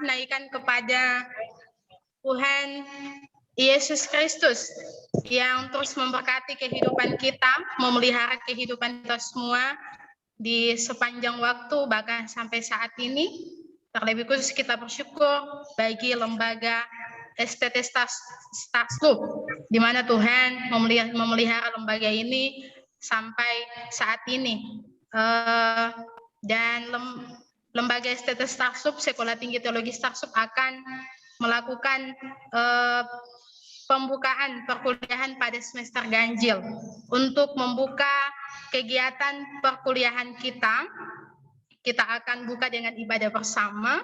naikkan kepada Tuhan Yesus Kristus yang terus memberkati kehidupan kita, memelihara kehidupan kita semua di sepanjang waktu bahkan sampai saat ini. Terlebih khusus kita bersyukur bagi lembaga STT Starslup, di mana Tuhan memelihara lembaga ini sampai saat ini. Dan lembaga STT Starslup, Sekolah Tinggi Teologi Starslup, akan melakukan pembukaan perkuliahan pada semester ganjil untuk membuka kegiatan perkuliahan kita. Kita akan buka dengan ibadah bersama.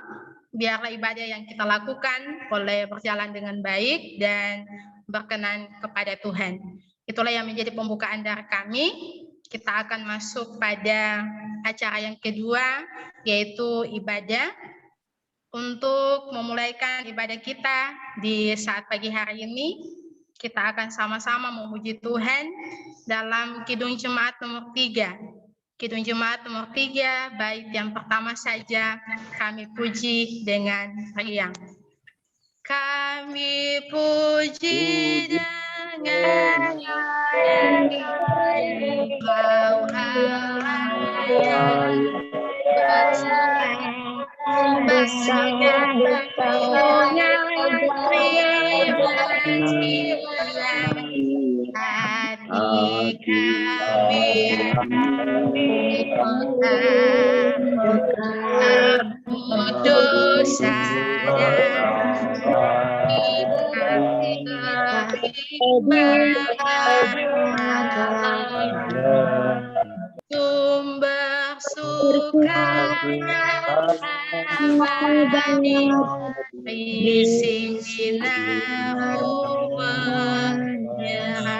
Biarlah ibadah yang kita lakukan boleh berjalan dengan baik dan berkenan kepada Tuhan. Itulah yang menjadi pembukaan dari kami. Kita akan masuk pada acara yang kedua, yaitu ibadah. Untuk memulaikan ibadah kita di saat pagi hari ini, kita akan sama-sama memuji Tuhan dalam Kidung Jemaat nomor 3. Kidung Jemaat nomor 3, bait yang pertama saja kami puji dengan riang. Kami puji dengan Engkau Allah yang besar dan punya pribadi hati kami dosa sumber abadi di sini menyerah.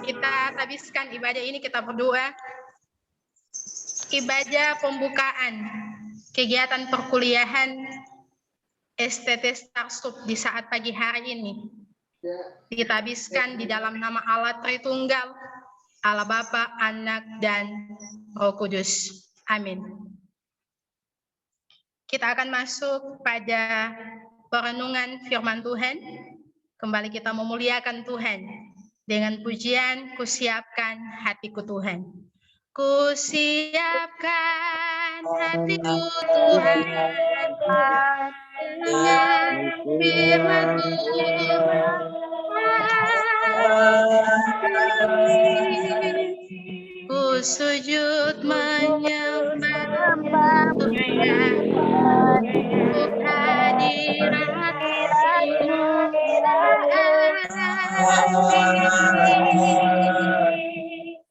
Kita habiskan ibadah ini, kita berdoa. Ibadah pembukaan kegiatan perkuliahan STT Starslup di saat pagi hari ini kita habiskan di dalam nama Allah Tritunggal, Allah Bapa, Anak, dan Roh Kudus. Amin. Kita akan masuk pada perenungan firman Tuhan. Kembali kita memuliakan Tuhan dengan pujian, kusiapkan hatiku Tuhan. Kusiapkan hatiku Tuhan dengan firman Tuhan. Ku sujud menyembah Tuhan, untuk hadirat-Mu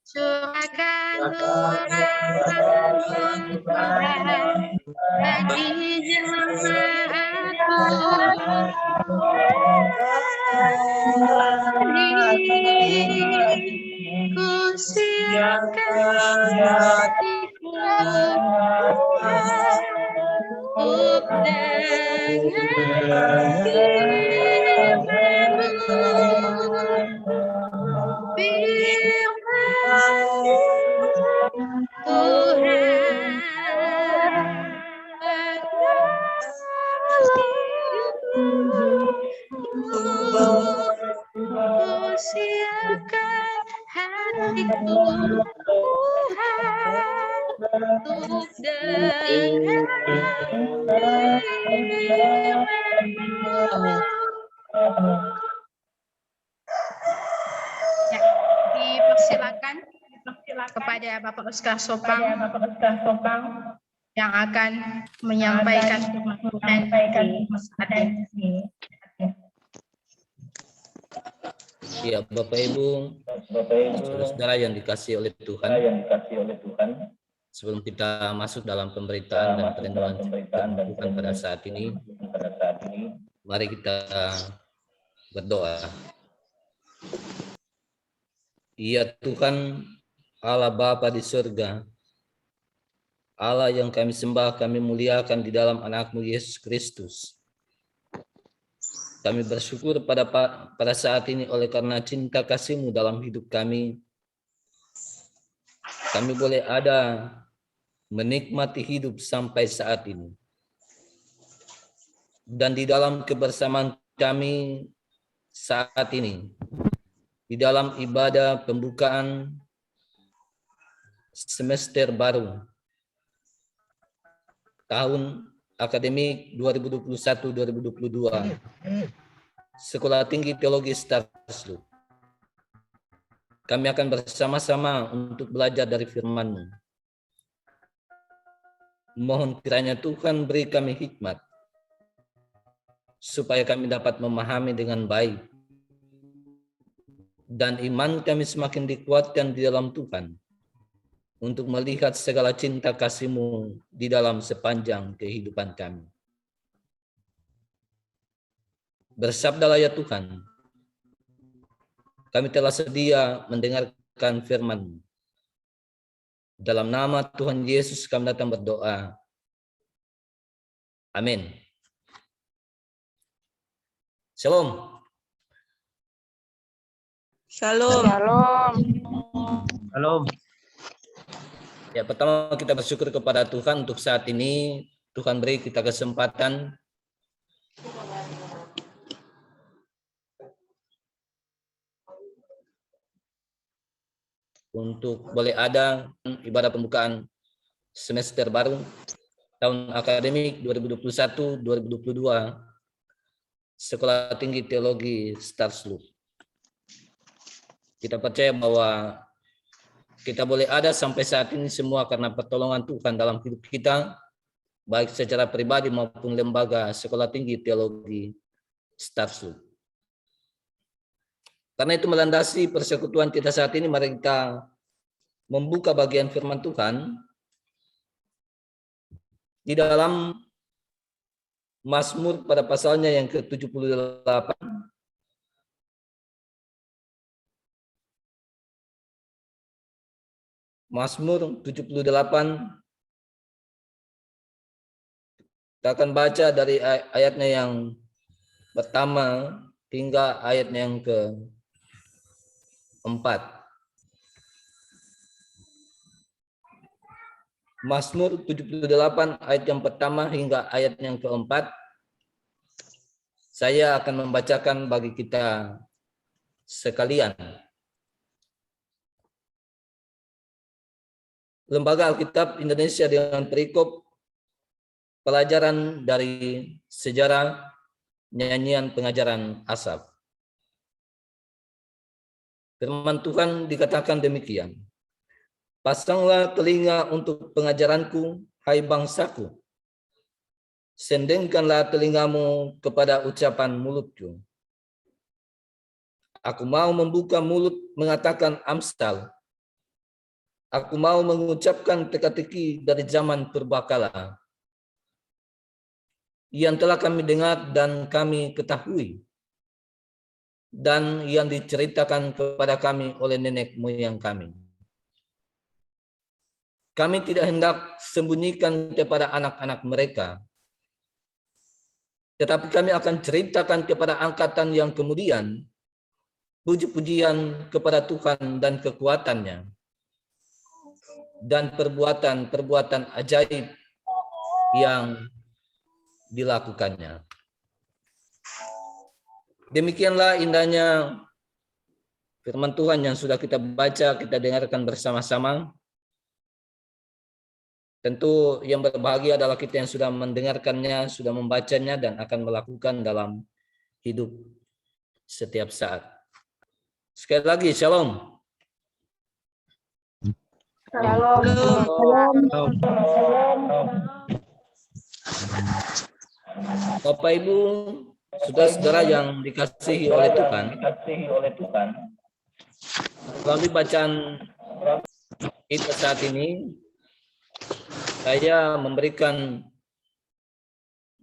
curahkan nurani Tuhan bagi jemaat-Mu. Ku siapkan hatiku untuk dengar firman-Mu, firman Tuhan. Ku siapkan hatiku Tuhan untuk dengar firman-Mu. Ya, dipersilakan kepada Bapak Oskar Sopang yang akan menyampaikan firman Tuhan di saat ini. Ya, Bapak Ibu, saudara-saudara yang dikasihi oleh Tuhan, sebelum kita masuk dalam pemberitaan dan perenungan Tuhan pada saat ini, mari kita berdoa. Ya Tuhan, Allah Bapa di surga, Allah yang kami sembah, kami muliakan di dalam anak-Mu Yesus Kristus. Kami bersyukur pada saat ini oleh karena cinta kasih-Mu dalam hidup kami. Kami boleh ada menikmati hidup sampai saat ini. Dan di dalam kebersamaan kami saat ini, di dalam ibadah pembukaan semester baru tahun akademik 2021-2022, Sekolah Tinggi Teologi Starslu, kami akan bersama-sama untuk belajar dari firman-Mu. Mohon kiranya Tuhan beri kami hikmat, supaya kami dapat memahami dengan baik, dan iman kami semakin dikuatkan di dalam Tuhan, untuk melihat segala cinta kasih-Mu di dalam sepanjang kehidupan kami. Bersabdalah ya Tuhan, kami telah sedia mendengarkan firman-Mu. Dalam nama Tuhan Yesus kami datang berdoa. Amin. Shalom. Shalom. Shalom. Ya, pertama kita bersyukur kepada Tuhan untuk saat ini. Tuhan beri kita kesempatan untuk boleh ada ibadah pembukaan semester baru tahun akademik 2021-2022 Sekolah Tinggi Teologi Starslu. Kita percaya bahwa kita boleh ada sampai saat ini semua karena pertolongan Tuhan dalam hidup kita, baik secara pribadi maupun lembaga Sekolah Tinggi Teologi Starslu. Karena itu melandasi persekutuan kita saat ini, mari kita membuka bagian firman Tuhan di dalam Mazmur pada pasalnya yang ke-78. Mazmur 78. Kita akan baca dari ayatnya yang pertama hingga ayatnya yang ke-4. Mazmur 78 ayat yang pertama hingga ayat yang ke-4. Saya akan membacakan bagi kita sekalian. Lembaga Alkitab Indonesia dengan perikop pelajaran dari sejarah nyanyian pengajaran Asaf. Firman Tuhan dikatakan demikian. Pasanglah telinga untuk pengajaranku, hai bangsaku. Sendengkanlah telingamu kepada ucapan mulutku. Aku mau membuka mulut mengatakan amsal. Aku mau mengucapkan teka-teki dari zaman purbakala. Yang telah kami dengar dan kami ketahui. Dan yang diceritakan kepada kami oleh nenek moyang kami. Kami tidak hendak sembunyikan kepada anak-anak mereka. Tetapi kami akan ceritakan kepada angkatan yang kemudian puji-pujian kepada Tuhan dan kekuatannya. Dan perbuatan-perbuatan ajaib yang dilakukannya. Demikianlah indahnya firman Tuhan yang sudah kita baca, kita dengarkan bersama-sama. Tentu yang berbahagia adalah kita yang sudah mendengarkannya, sudah membacanya, dan akan melakukan dalam hidup setiap saat. Sekali lagi, shalom. Shalom. Bapak Ibu, saudara-saudara yang dikasihi oleh Tuhan, melalui bacaan kita saat ini, saya memberikan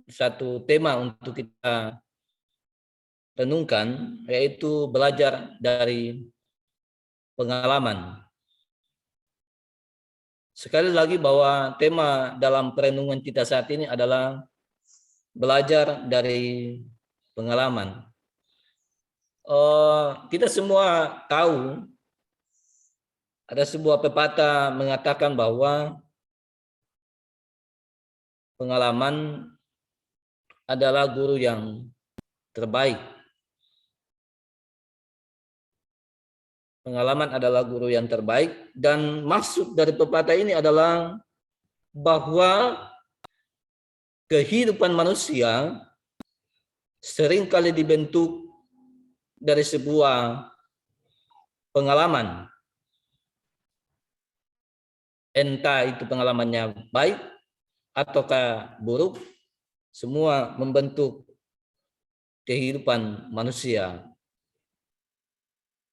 satu tema untuk kita renungkan, yaitu belajar dari pengalaman. Sekali lagi bahwa tema dalam perenungan kita saat ini adalah belajar dari pengalaman. Kita semua tahu ada sebuah pepatah mengatakan bahwa pengalaman adalah guru yang terbaik. Pengalaman adalah guru yang terbaik, dan maksud dari pepatah ini adalah bahwa kehidupan manusia seringkali dibentuk dari sebuah pengalaman. Entah itu pengalamannya baik ataukah buruk, semua membentuk kehidupan manusia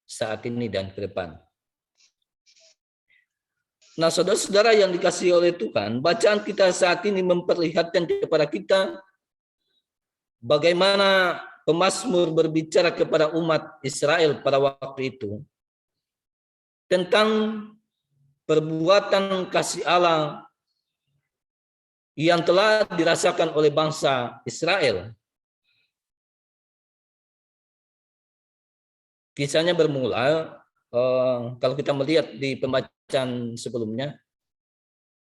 saat ini dan ke depan. Nah, saudara-saudara yang dikasihi oleh Tuhan, bacaan kita saat ini memperlihatkan kepada kita bagaimana pemazmur berbicara kepada umat Israel pada waktu itu tentang perbuatan kasih Allah yang telah dirasakan oleh bangsa Israel. Kisahnya bermula, kalau kita melihat di pembacaan sebelumnya,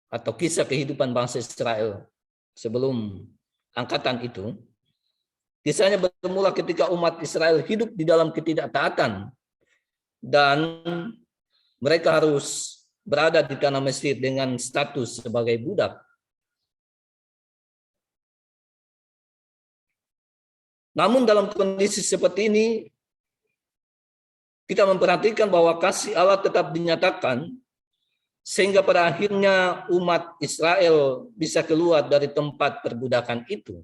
atau kisah kehidupan bangsa Israel sebelum angkatan itu, kisahnya bermula ketika umat Israel hidup di dalam ketidaktaatan dan mereka harus berada di tanah Mesir dengan status sebagai budak. Namun dalam kondisi seperti ini, kita memperhatikan bahwa kasih Allah tetap dinyatakan sehingga pada akhirnya umat Israel bisa keluar dari tempat perbudakan itu.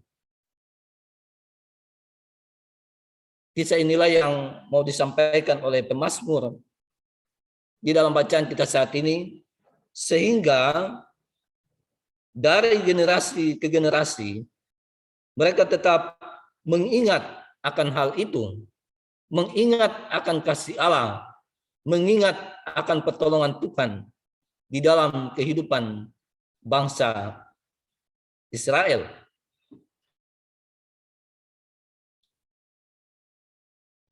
Kisah inilah yang mau disampaikan oleh pemazmur di dalam bacaan kita saat ini, sehingga dari generasi ke generasi mereka tetap mengingat akan hal itu, mengingat akan kasih Allah, mengingat akan pertolongan Tuhan di dalam kehidupan bangsa Israel.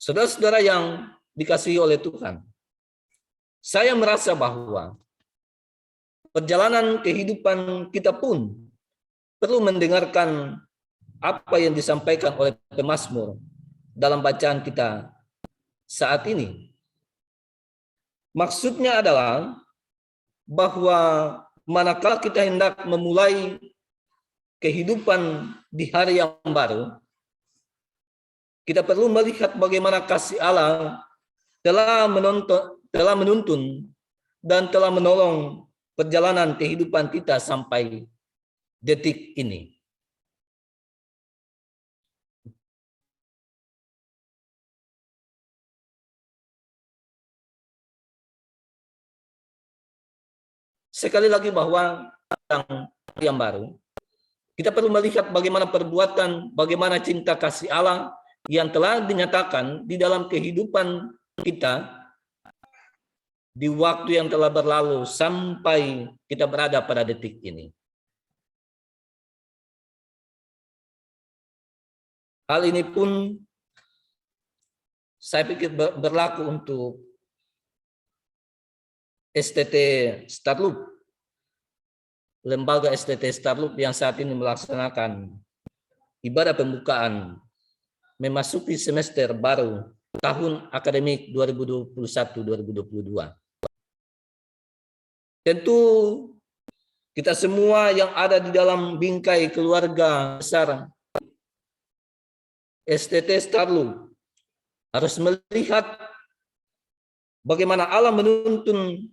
Saudara-saudara yang dikasihi oleh Tuhan, saya merasa bahwa perjalanan kehidupan kita pun perlu mendengarkan apa yang disampaikan oleh pemazmur dalam bacaan kita saat ini. Maksudnya adalah bahwa manakala kita hendak memulai kehidupan di hari yang baru, kita perlu melihat bagaimana kasih Allah telah menuntun dan telah menolong perjalanan kehidupan kita sampai detik ini. Sekali lagi bahwa yang baru, kita perlu melihat bagaimana perbuatan, bagaimana cinta kasih Allah yang telah dinyatakan di dalam kehidupan kita di waktu yang telah berlalu sampai kita berada pada detik ini. Hal ini pun saya pikir berlaku untuk STT Starloop, lembaga STT Starloop yang saat ini melaksanakan ibadah pembukaan memasuki semester baru tahun akademik 2021-2022. Tentu kita semua yang ada di dalam bingkai keluarga besar STT Starloop harus melihat bagaimana Allah menuntun,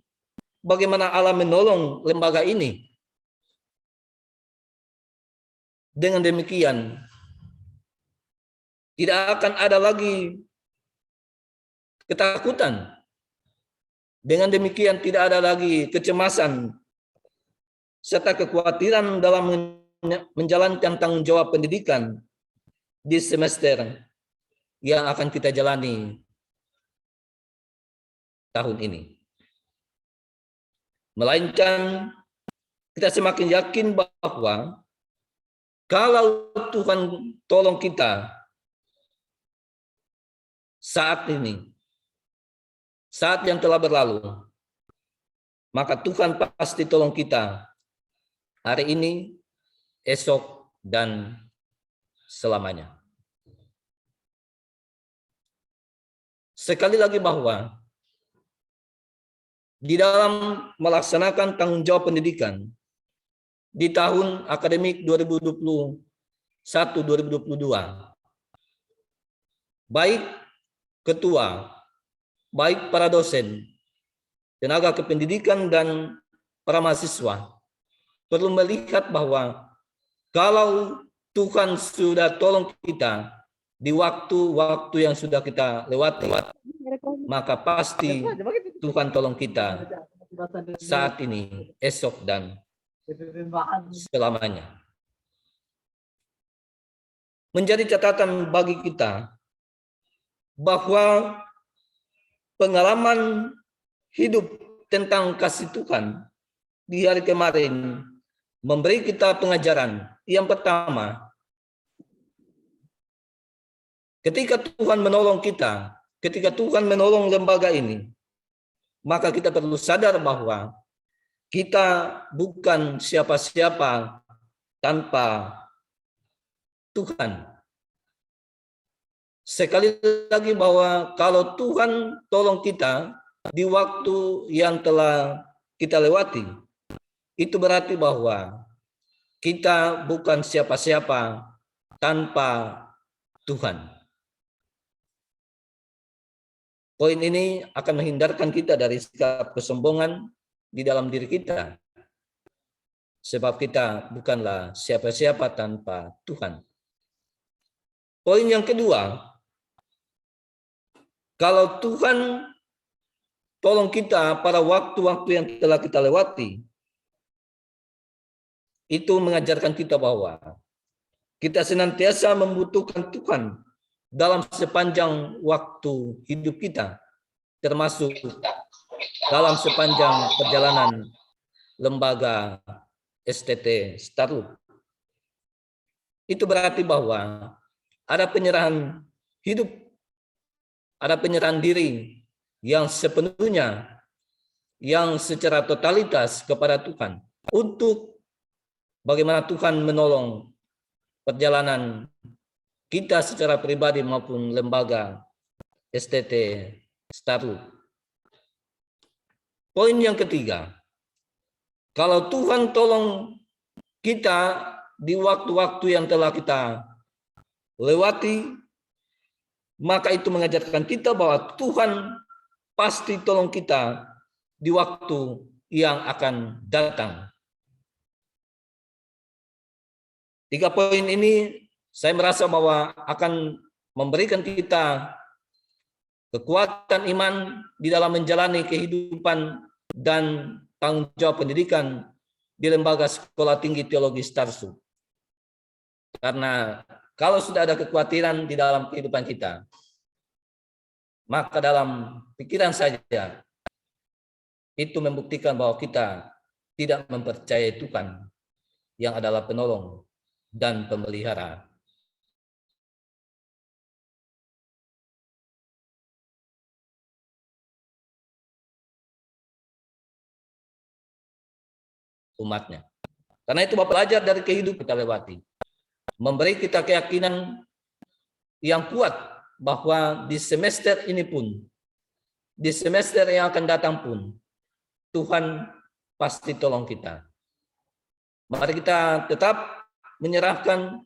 bagaimana Allah menolong lembaga ini. Dengan demikian, tidak akan ada lagi ketakutan. Dengan demikian, tidak ada lagi kecemasan serta kekhawatiran dalam menjalankan tanggung jawab pendidikan di semester yang akan kita jalani tahun ini. Melainkan kita semakin yakin bahwa kalau Tuhan tolong kita saat ini, saat yang telah berlalu, maka Tuhan pasti tolong kita hari ini, esok, dan selamanya. Sekali lagi bahwa di dalam melaksanakan tanggung jawab pendidikan di tahun akademik 2021-2022, baik ketua, baik para dosen, tenaga kependidikan, dan para mahasiswa perlu melihat bahwa kalau Tuhan sudah tolong kita di waktu-waktu yang sudah kita lewati, maka pasti Tuhan tolong kita saat ini, esok, dan selamanya. Menjadi catatan bagi kita bahwa pengalaman hidup tentang kasih Tuhan di hari kemarin memberi kita pengajaran. Yang pertama, ketika Tuhan menolong kita, ketika Tuhan menolong lembaga ini, maka kita perlu sadar bahwa kita bukan siapa-siapa tanpa Tuhan. Sekali lagi bahwa kalau Tuhan tolong kita di waktu yang telah kita lewati, itu berarti bahwa kita bukan siapa-siapa tanpa Tuhan. Poin ini akan menghindarkan kita dari sikap kesombongan di dalam diri kita. Sebab kita bukanlah siapa-siapa tanpa Tuhan. Poin yang kedua, kalau Tuhan tolong kita pada waktu-waktu yang telah kita lewati, itu mengajarkan kita bahwa kita senantiasa membutuhkan Tuhan dalam sepanjang waktu hidup kita, termasuk dalam sepanjang perjalanan lembaga STT Starloop. Itu berarti bahwa ada penyerahan hidup, ada penyerahan diri yang sepenuhnya, yang secara totalitas kepada Tuhan, untuk bagaimana Tuhan menolong perjalanan kita secara pribadi maupun lembaga STT Starloop. Poin yang ketiga, kalau Tuhan tolong kita di waktu-waktu yang telah kita lewati, maka itu mengajarkan kita bahwa Tuhan pasti tolong kita di waktu yang akan datang. 3 poin ini saya merasa bahwa akan memberikan kita kekuatan iman di dalam menjalani kehidupan dan tanggung jawab pendidikan di Lembaga Sekolah Tinggi Teologi Starloop. Karena kalau sudah ada kekhawatiran di dalam kehidupan kita, maka dalam pikiran saja itu membuktikan bahwa kita tidak mempercayai Tuhan yang adalah penolong dan pemelihara. Umatnya. Karena itu Bapak belajar dari kehidupan kita lewati, memberi kita keyakinan yang kuat bahwa di semester ini pun, di semester yang akan datang pun, Tuhan pasti tolong kita. Mari kita tetap menyerahkan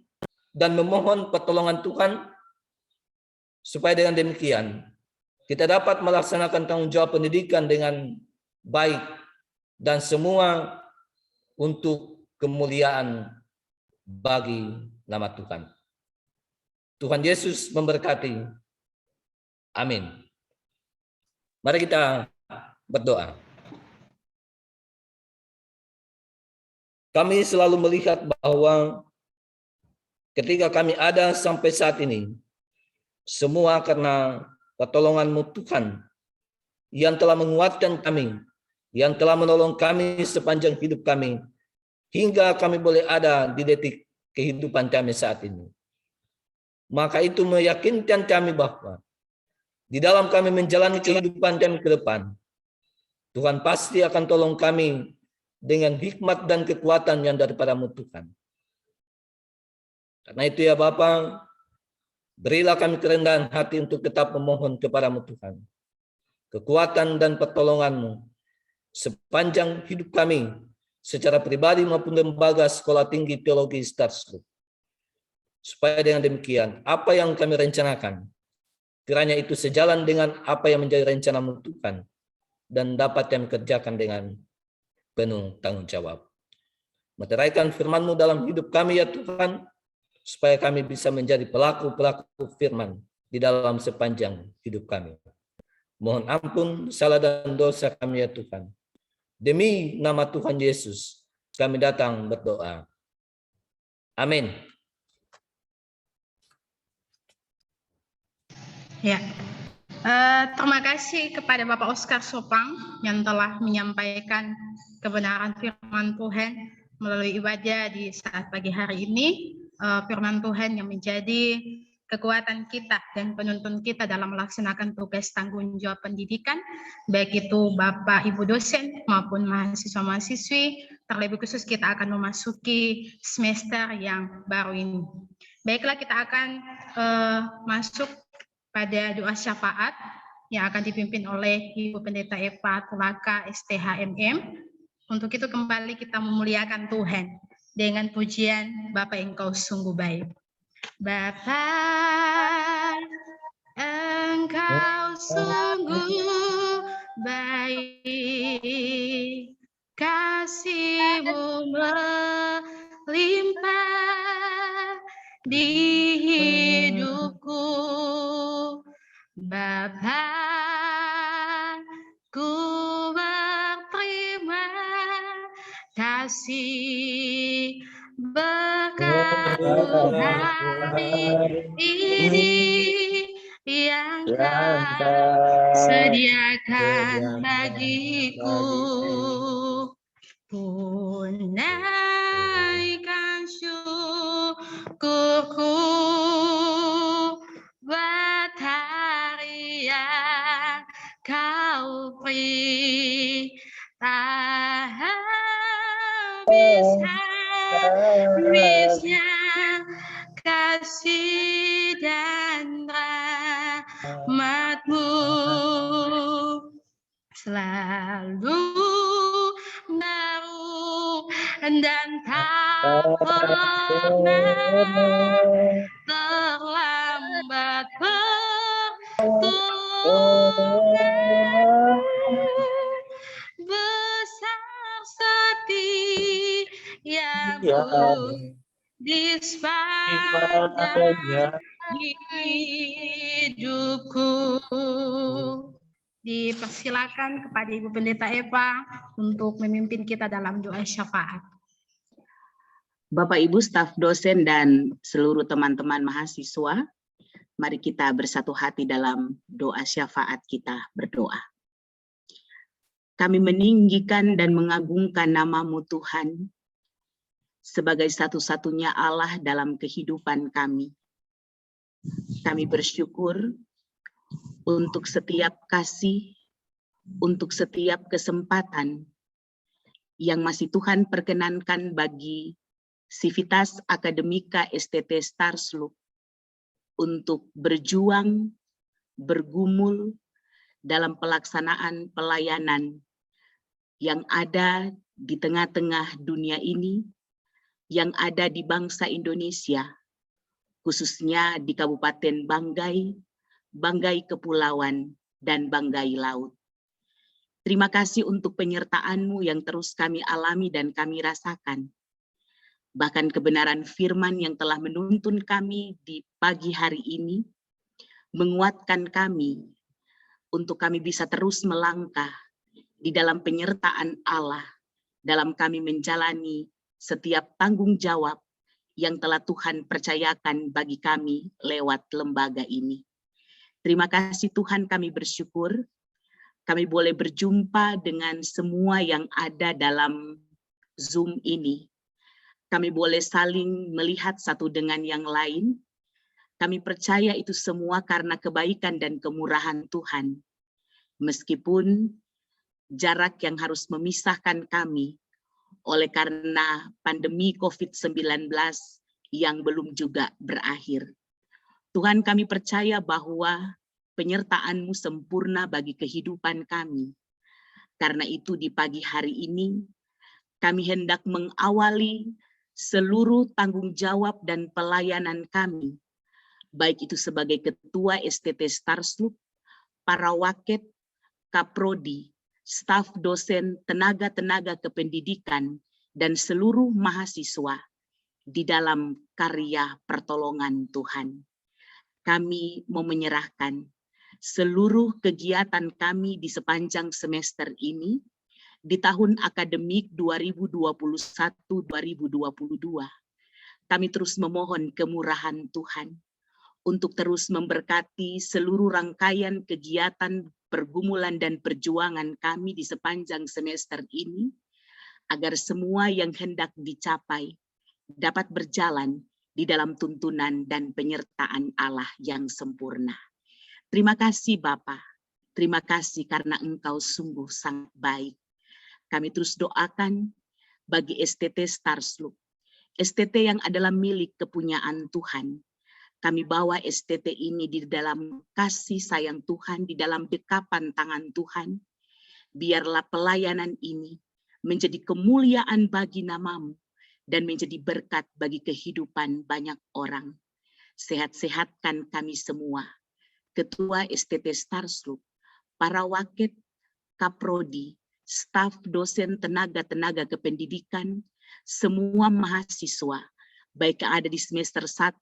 dan memohon pertolongan Tuhan, supaya dengan demikian kita dapat melaksanakan tanggung jawab pendidikan dengan baik dan semua untuk kemuliaan bagi nama Tuhan. Tuhan Yesus memberkati. Amin. Mari kita berdoa. Kami selalu melihat bahwa ketika kami ada sampai saat ini, semua karena pertolongan-Mu Tuhan yang telah menguatkan kami, yang telah menolong kami sepanjang hidup kami, hingga kami boleh ada di detik kehidupan kami saat ini. Maka itu meyakinkan kami bahwa di dalam kami menjalani kehidupan kami ke depan, Tuhan pasti akan tolong kami dengan hikmat dan kekuatan yang daripada-Mu Tuhan. Karena itu ya Bapa, berilah kami kerendahan hati untuk tetap memohon kepadamu Tuhan. Kekuatan dan pertolongan-Mu sepanjang hidup kami, secara pribadi maupun lembaga sekolah tinggi teologi Starsloop. Supaya dengan demikian, apa yang kami rencanakan, kiranya itu sejalan dengan apa yang menjadi rencana-Mu Tuhan, dan dapat kami kerjakan dengan penuh tanggung jawab. Meteraikan firman-Mu dalam hidup kami ya Tuhan, supaya kami bisa menjadi pelaku-pelaku firman di dalam sepanjang hidup kami. Mohon ampun salah dan dosa kami ya Tuhan. Demi nama Tuhan Yesus, kami datang berdoa. Amin. Ya, terima kasih kepada Bapak Oscar Sopang yang telah menyampaikan kebenaran firman Tuhan melalui ibadah di saat pagi hari ini. Firman Tuhan yang menjadi kekuatan kita dan penuntun kita dalam melaksanakan tugas tanggung jawab pendidikan, baik itu Bapak Ibu dosen maupun mahasiswa-mahasiswi, terlebih khusus kita akan memasuki semester yang baru ini. Baiklah, kita akan masuk pada doa syafaat yang akan dipimpin oleh Ibu Pendeta Eva Tulaka STHMM. Untuk itu kembali kita memuliakan Tuhan dengan pujian Bapa Engkau sungguh baik. Bapa, Engkau sungguh baik, kasih-Mu melimpah di hidupku. Bapa, ku berterima kasih berkat hari ini yang Kau sediakan bagiku. Tunaikan syukurku buat hari yang Kau beri, tak habisnya kasih dan rahmat-Mu selalu baru dan tak pernah terlambat pertolongan. Besar setiamu di sepanjang hidupku. Dipersilakan kepada Ibu Pendeta Eva untuk memimpin kita dalam doa syafaat. Bapak Ibu staf dosen dan seluruh teman-teman mahasiswa, mari kita bersatu hati dalam doa syafaat kita berdoa. Kami meninggikan dan mengagungkan nama-Mu Tuhan sebagai satu-satunya Allah dalam kehidupan kami. Kami bersyukur untuk setiap kasih, untuk setiap kesempatan yang masih Tuhan perkenankan bagi Sivitas Akademika STT Starsloop untuk berjuang, bergumul dalam pelaksanaan pelayanan yang ada di tengah-tengah dunia ini, yang ada di bangsa Indonesia, khususnya di Kabupaten Banggai, Banggai Kepulauan, dan Banggai Laut. Terima kasih untuk penyertaan-Mu yang terus kami alami dan kami rasakan. Bahkan kebenaran firman yang telah menuntun kami di pagi hari ini, menguatkan kami untuk kami bisa terus melangkah di dalam penyertaan Allah, dalam kami menjalani setiap tanggung jawab yang telah Tuhan percayakan bagi kami lewat lembaga ini. Terima kasih Tuhan, kami bersyukur kami boleh berjumpa dengan semua yang ada dalam Zoom ini. Kami boleh saling melihat satu dengan yang lain. Kami percaya itu semua karena kebaikan dan kemurahan Tuhan. Meskipun jarak yang harus memisahkan kami oleh karena pandemi COVID-19 yang belum juga berakhir. Tuhan, kami percaya bahwa penyertaan-Mu sempurna bagi kehidupan kami. Karena itu di pagi hari ini, kami hendak mengawali seluruh tanggung jawab dan pelayanan kami, baik itu sebagai Ketua STT Starslup, para waket, kaprodi, staf dosen, tenaga-tenaga kependidikan, dan seluruh mahasiswa di dalam karya pertolongan Tuhan. Kami mau menyerahkan seluruh kegiatan kami di sepanjang semester ini, di tahun akademik 2021-2022. Kami terus memohon kemurahan Tuhan untuk terus memberkati seluruh rangkaian kegiatan pergumulan dan perjuangan kami di sepanjang semester ini, agar semua yang hendak dicapai dapat berjalan di dalam tuntunan dan penyertaan Allah yang sempurna. Terima kasih Bapa, terima kasih karena Engkau sungguh sangat baik. Kami terus doakan bagi STT Starslup, STT yang adalah milik kepunyaan Tuhan. Kami bawa STT ini di dalam kasih sayang Tuhan, di dalam dekapan tangan Tuhan. Biarlah pelayanan ini menjadi kemuliaan bagi nama-Mu dan menjadi berkat bagi kehidupan banyak orang. Sehat-sehatkan kami semua, Ketua STT Starslup, para waket, kaprodi, staf dosen, tenaga-tenaga kependidikan, semua mahasiswa, baik yang ada di semester 1,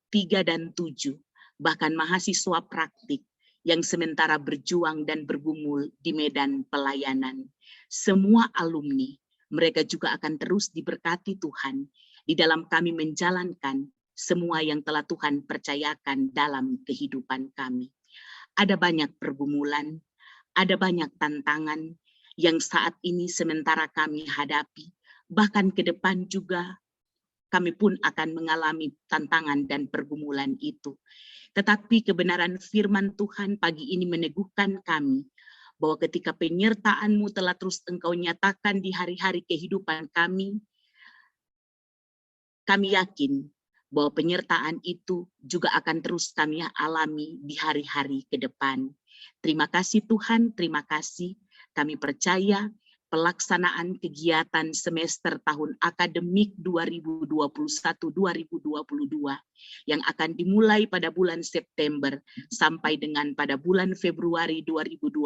3, dan 7, bahkan mahasiswa praktik yang sementara berjuang dan bergumul di medan pelayanan. Semua alumni, mereka juga akan terus diberkati Tuhan di dalam kami menjalankan semua yang telah Tuhan percayakan dalam kehidupan kami. Ada banyak pergumulan, ada banyak tantangan yang saat ini sementara kami hadapi, bahkan ke depan juga kami pun akan mengalami tantangan dan pergumulan itu. Tetapi kebenaran firman Tuhan pagi ini meneguhkan kami bahwa ketika penyertaan-Mu telah terus Engkau nyatakan di hari-hari kehidupan kami yakin bahwa penyertaan itu juga akan terus kami alami di hari-hari ke depan. Terima kasih Tuhan, terima kasih. Kami percaya pelaksanaan kegiatan semester tahun akademik 2021-2022 yang akan dimulai pada bulan September sampai dengan pada bulan Februari 2022,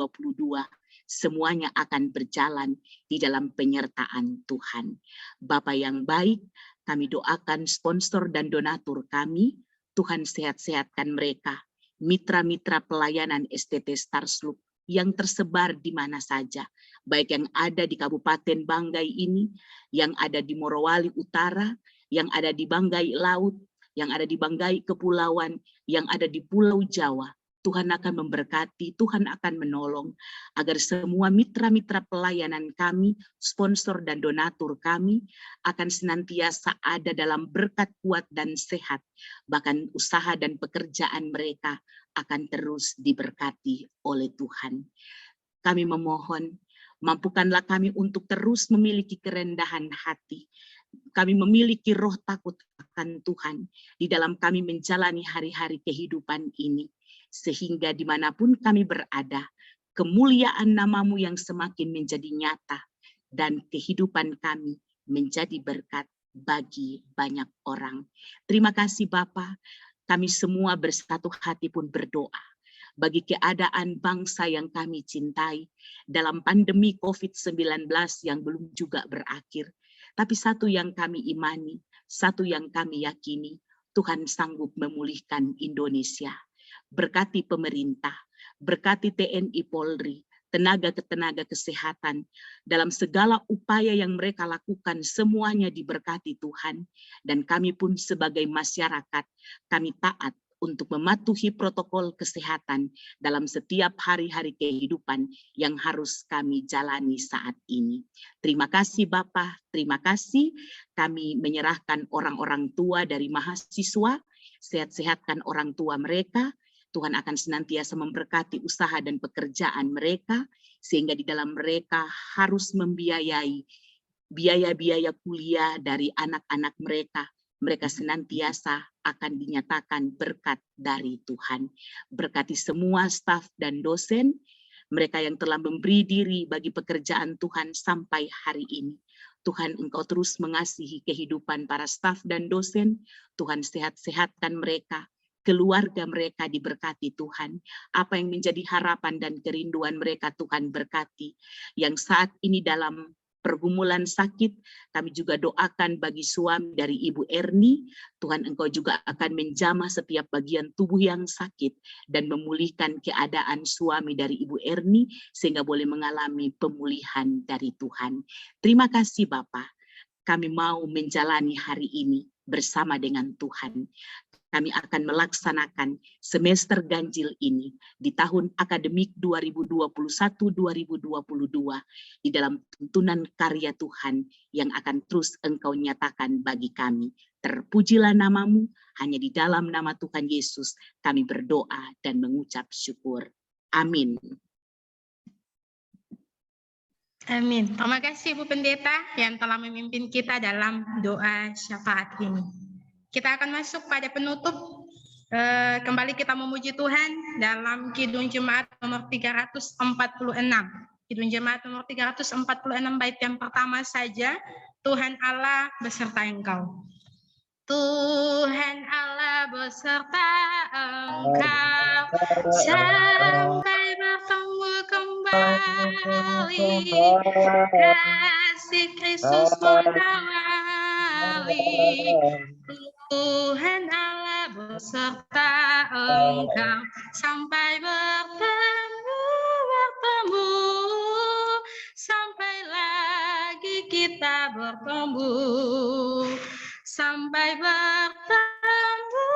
semuanya akan berjalan di dalam penyertaan Tuhan. Bapa yang baik, kami doakan sponsor dan donatur kami, Tuhan sehat-sehatkan mereka, mitra-mitra pelayanan STT Starslup yang tersebar di mana saja, baik yang ada di Kabupaten Banggai ini, yang ada di Morowali Utara, yang ada di Banggai Laut, yang ada di Banggai Kepulauan, yang ada di Pulau Jawa. Tuhan akan memberkati, Tuhan akan menolong, agar semua mitra-mitra pelayanan kami, sponsor dan donatur kami, akan senantiasa ada dalam berkat kuat dan sehat. Bahkan usaha dan pekerjaan mereka akan terus diberkati oleh Tuhan. Kami memohon, mampukanlah kami untuk terus memiliki kerendahan hati. Kami memiliki roh takut akan Tuhan di dalam kami menjalani hari-hari kehidupan ini. Sehingga dimanapun kami berada, kemuliaan nama-Mu yang semakin menjadi nyata dan kehidupan kami menjadi berkat bagi banyak orang. Terima kasih Bapa, kami semua bersatu hati pun berdoa bagi keadaan bangsa yang kami cintai dalam pandemi COVID-19 yang belum juga berakhir. Tapi satu yang kami imani, satu yang kami yakini, Tuhan sanggup memulihkan Indonesia. Berkati pemerintah, berkati TNI Polri, tenaga kesehatan, dalam segala upaya yang mereka lakukan semuanya diberkati Tuhan. Dan kami pun sebagai masyarakat, kami taat untuk mematuhi protokol kesehatan dalam setiap hari-hari kehidupan yang harus kami jalani saat ini. Terima kasih Bapak, terima kasih. Kami menyerahkan orang-orang tua dari mahasiswa, sehat-sehatkan orang tua mereka. Tuhan akan senantiasa memberkati usaha dan pekerjaan mereka, sehingga di dalam mereka harus membiayai biaya-biaya kuliah dari anak-anak mereka, mereka senantiasa akan dinyatakan berkat dari Tuhan. Berkati semua staf dan dosen, mereka yang telah memberi diri bagi pekerjaan Tuhan sampai hari ini. Tuhan, Engkau terus mengasihi kehidupan para staf dan dosen. Tuhan sehat-sehatkan mereka, keluarga mereka diberkati Tuhan. Apa yang menjadi harapan dan kerinduan mereka Tuhan berkati. Yang saat ini dalam pergumulan sakit, kami juga doakan bagi suami dari Ibu Erni, Tuhan Engkau juga akan menjamah setiap bagian tubuh yang sakit dan memulihkan keadaan suami dari Ibu Erni sehingga boleh mengalami pemulihan dari Tuhan. Terima kasih Bapak, kami mau menjalani hari ini bersama dengan Tuhan. Kami akan melaksanakan semester ganjil ini di tahun akademik 2021-2022 di dalam tuntunan karya Tuhan yang akan terus Engkau nyatakan bagi kami. Terpujilah namamu, hanya di dalam nama Tuhan Yesus kami berdoa dan mengucap syukur. Amin. Amin. Terima kasih Ibu Pendeta yang telah memimpin kita dalam doa syafaat ini. Kita akan masuk pada penutup. Kembali kita memuji Tuhan dalam Kidung Jemaat nomor 346. Kidung Jemaat nomor 346 bait yang pertama saja. Tuhan Allah beserta engkau. Tuhan Allah beserta engkau sampai bertemu kembali. Kasih Kristus mengawali. Tuhan Allah beserta engkau sampai bertemu, sampai lagi kita bertemu, sampai bertemu.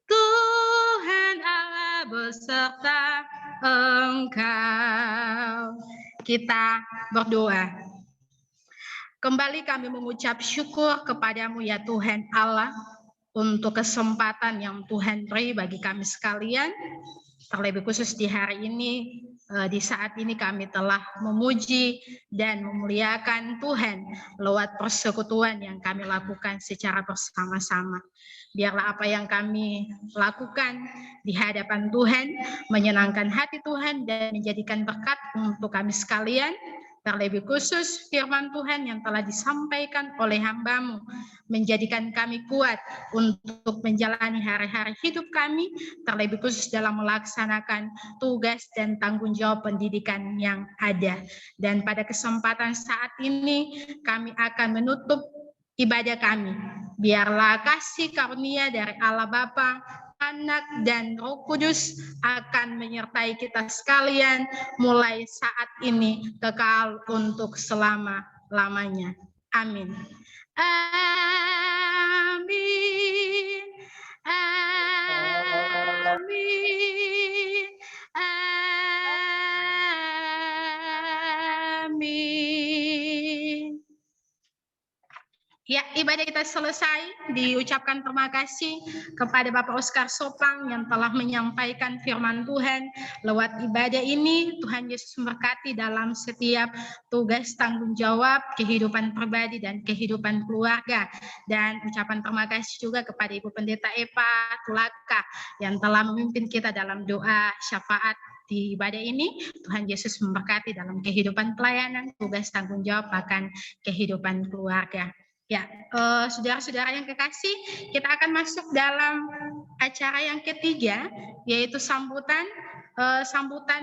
Tuhan Allah beserta engkau. Kita berdoa. Kembali kami mengucap syukur kepadamu ya Tuhan Allah untuk kesempatan yang Tuhan beri bagi kami sekalian. Terlebih khusus di hari ini, di saat ini kami telah memuji dan memuliakan Tuhan lewat persekutuan yang kami lakukan secara bersama-sama. Biarlah apa yang kami lakukan di hadapan Tuhan menyenangkan hati Tuhan dan menjadikan berkat untuk kami sekalian. Terlebih khusus firman Tuhan yang telah disampaikan oleh hamba-Mu menjadikan kami kuat untuk menjalani hari-hari hidup kami, terlebih khusus dalam melaksanakan tugas dan tanggung jawab pendidikan yang ada. Dan pada kesempatan saat ini kami akan menutup ibadah kami. Biarlah kasih karunia dari Allah Bapa, Anak dan Roh Kudus akan menyertai kita sekalian mulai saat ini kekal untuk selama-lamanya. Amin. Amin. Amin. Amin. Ya, ibadah kita selesai. Diucapkan terima kasih kepada Bapak Oscar Sopang yang telah menyampaikan firman Tuhan. Lewat ibadah ini, Tuhan Yesus memberkati dalam setiap tugas tanggung jawab, kehidupan pribadi dan kehidupan keluarga. Dan ucapan terima kasih juga kepada Ibu Pendeta Eva Tulaka yang telah memimpin kita dalam doa syafaat di ibadah ini. Tuhan Yesus memberkati dalam kehidupan pelayanan, tugas tanggung jawab, bahkan kehidupan keluarga. Ya, saudara-saudara yang kekasih, kita akan masuk dalam acara yang ketiga, yaitu sambutan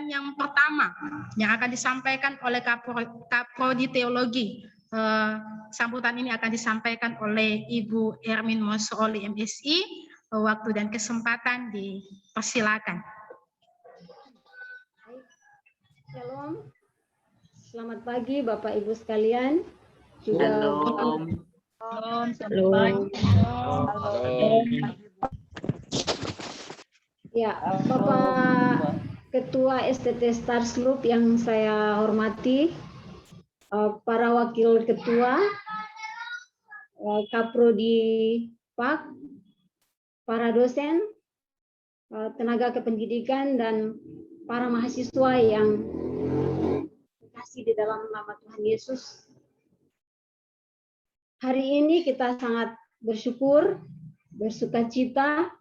yang pertama yang akan disampaikan oleh Kaprodi Teologi. Sambutan ini akan disampaikan oleh Ibu Ermin Mosooli MSI. Waktu dan kesempatan dipersilakan. Shalom, selamat pagi Bapak Ibu sekalian. Shalom. Ya, Bapak Ketua STT Stars Group yang saya hormati, para wakil ketua, Kaprodi Pak, para dosen, tenaga kependidikan dan para mahasiswa yang dikasih di dalam nama Tuhan Yesus. hari ini kita sangat bersyukur, bersukacita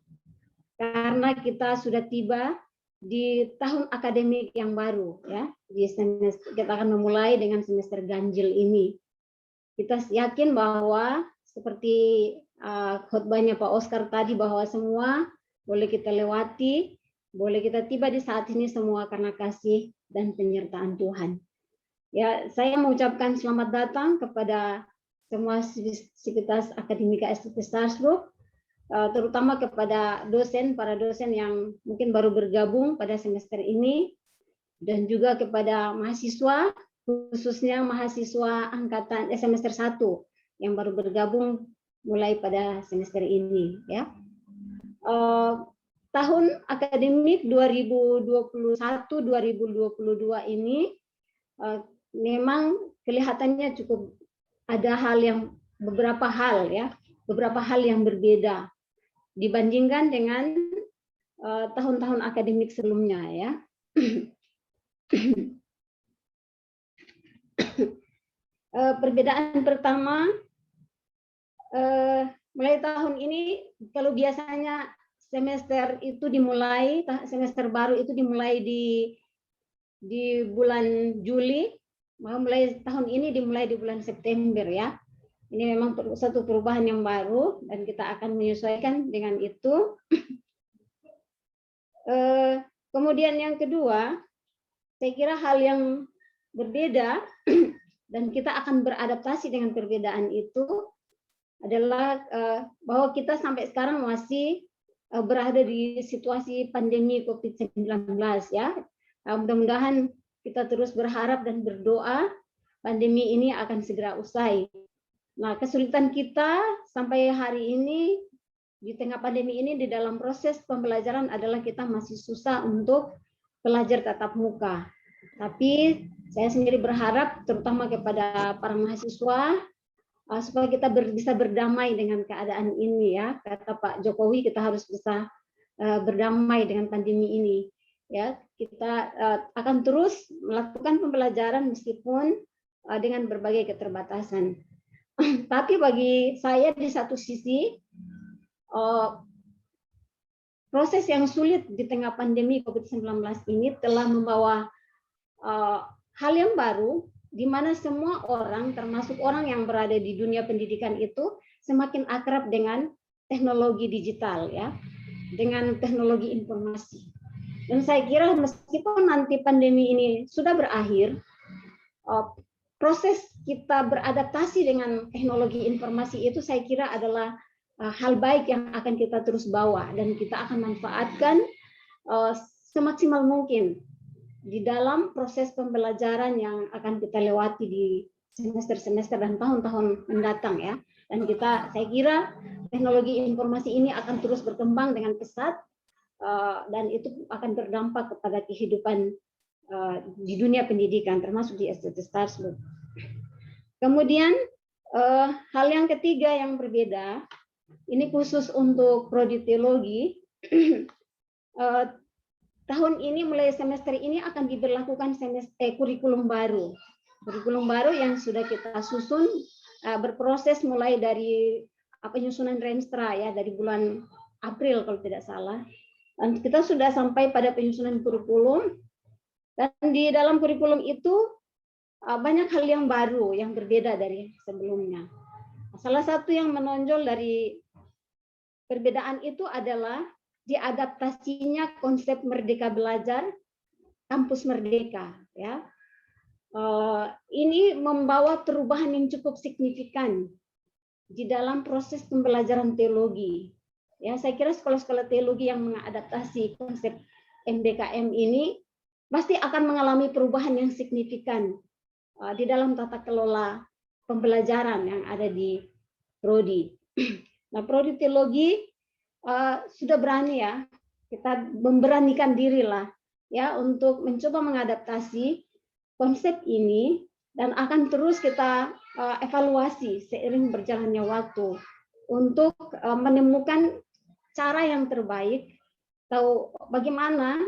karena kita sudah tiba di tahun akademik yang baru, ya. Kita akan memulai dengan semester ganjil ini. Kita yakin bahwa seperti khotbahnya Pak Oscar tadi, bahwa semua boleh kita lewati, boleh kita tiba di saat ini semua karena kasih dan penyertaan Tuhan. Ya, saya mengucapkan selamat datang kepada semua sivitas akademika STT Stars Group, terutama kepada para dosen yang mungkin baru bergabung pada semester ini, dan juga kepada mahasiswa, khususnya mahasiswa angkatan semester 1 yang baru bergabung mulai pada semester ini, ya. Tahun akademik 2021-2022 ini memang kelihatannya cukup ada beberapa hal yang berbeda dibandingkan dengan tahun-tahun akademik sebelumnya, ya. Perbedaan pertama, mulai tahun ini, kalau biasanya semester baru itu dimulai di bulan Juli, mulai tahun ini dimulai di bulan September, ya. Ini memang satu perubahan yang baru dan kita akan menyesuaikan dengan itu. Kemudian yang kedua, saya kira hal yang berbeda dan kita akan beradaptasi dengan perbedaan itu adalah bahwa kita sampai sekarang masih berada di situasi pandemi COVID-19, ya. Mudah-mudahan kita terus berharap dan berdoa pandemi ini akan segera usai. Nah, kesulitan kita sampai hari ini di tengah pandemi ini di dalam proses pembelajaran adalah kita masih susah untuk belajar tatap muka. Tapi saya sendiri berharap terutama kepada para mahasiswa supaya kita bisa berdamai dengan keadaan ini, ya. Kata Pak Jokowi, kita harus bisa berdamai dengan pandemi ini, ya. Kita akan terus melakukan pembelajaran meskipun dengan berbagai keterbatasan. Tapi bagi saya di satu sisi proses yang sulit di tengah pandemi COVID-19 ini telah membawa hal yang baru di mana semua orang, termasuk orang yang berada di dunia pendidikan itu semakin akrab dengan teknologi digital, ya, dengan teknologi informasi. Dan saya kira meskipun nanti pandemi ini sudah berakhir, proses kita beradaptasi dengan teknologi informasi itu saya kira adalah hal baik yang akan kita terus bawa dan kita akan manfaatkan semaksimal mungkin di dalam proses pembelajaran yang akan kita lewati di semester-semester dan tahun-tahun mendatang, ya. Dan saya kira teknologi informasi ini akan terus berkembang dengan pesat dan itu akan berdampak kepada kehidupan di dunia pendidikan termasuk di STT Stars Group. Kemudian hal yang ketiga yang berbeda, ini khusus untuk prodi teologi. Tahun ini mulai semester ini akan diberlakukan kurikulum baru. Kurikulum baru yang sudah kita susun berproses mulai dari penyusunan Renstra, ya, dari bulan April kalau tidak salah. Dan kita sudah sampai pada penyusunan kurikulum. Dan di dalam kurikulum itu banyak hal yang baru, yang berbeda dari sebelumnya. Salah satu yang menonjol dari perbedaan itu adalah diadaptasinya konsep Merdeka Belajar, Kampus Merdeka, ya. Ini membawa perubahan yang cukup signifikan di dalam proses pembelajaran teologi. Ya, saya kira sekolah-sekolah teologi yang mengadaptasi konsep MBKM ini pasti akan mengalami perubahan yang signifikan di dalam tata kelola pembelajaran yang ada di prodi. Nah, prodi teologi sudah berani, ya, kita memberanikan diri lah, ya, untuk mencoba mengadaptasi konsep ini dan akan terus kita evaluasi seiring berjalannya waktu untuk menemukan cara yang terbaik, tahu bagaimana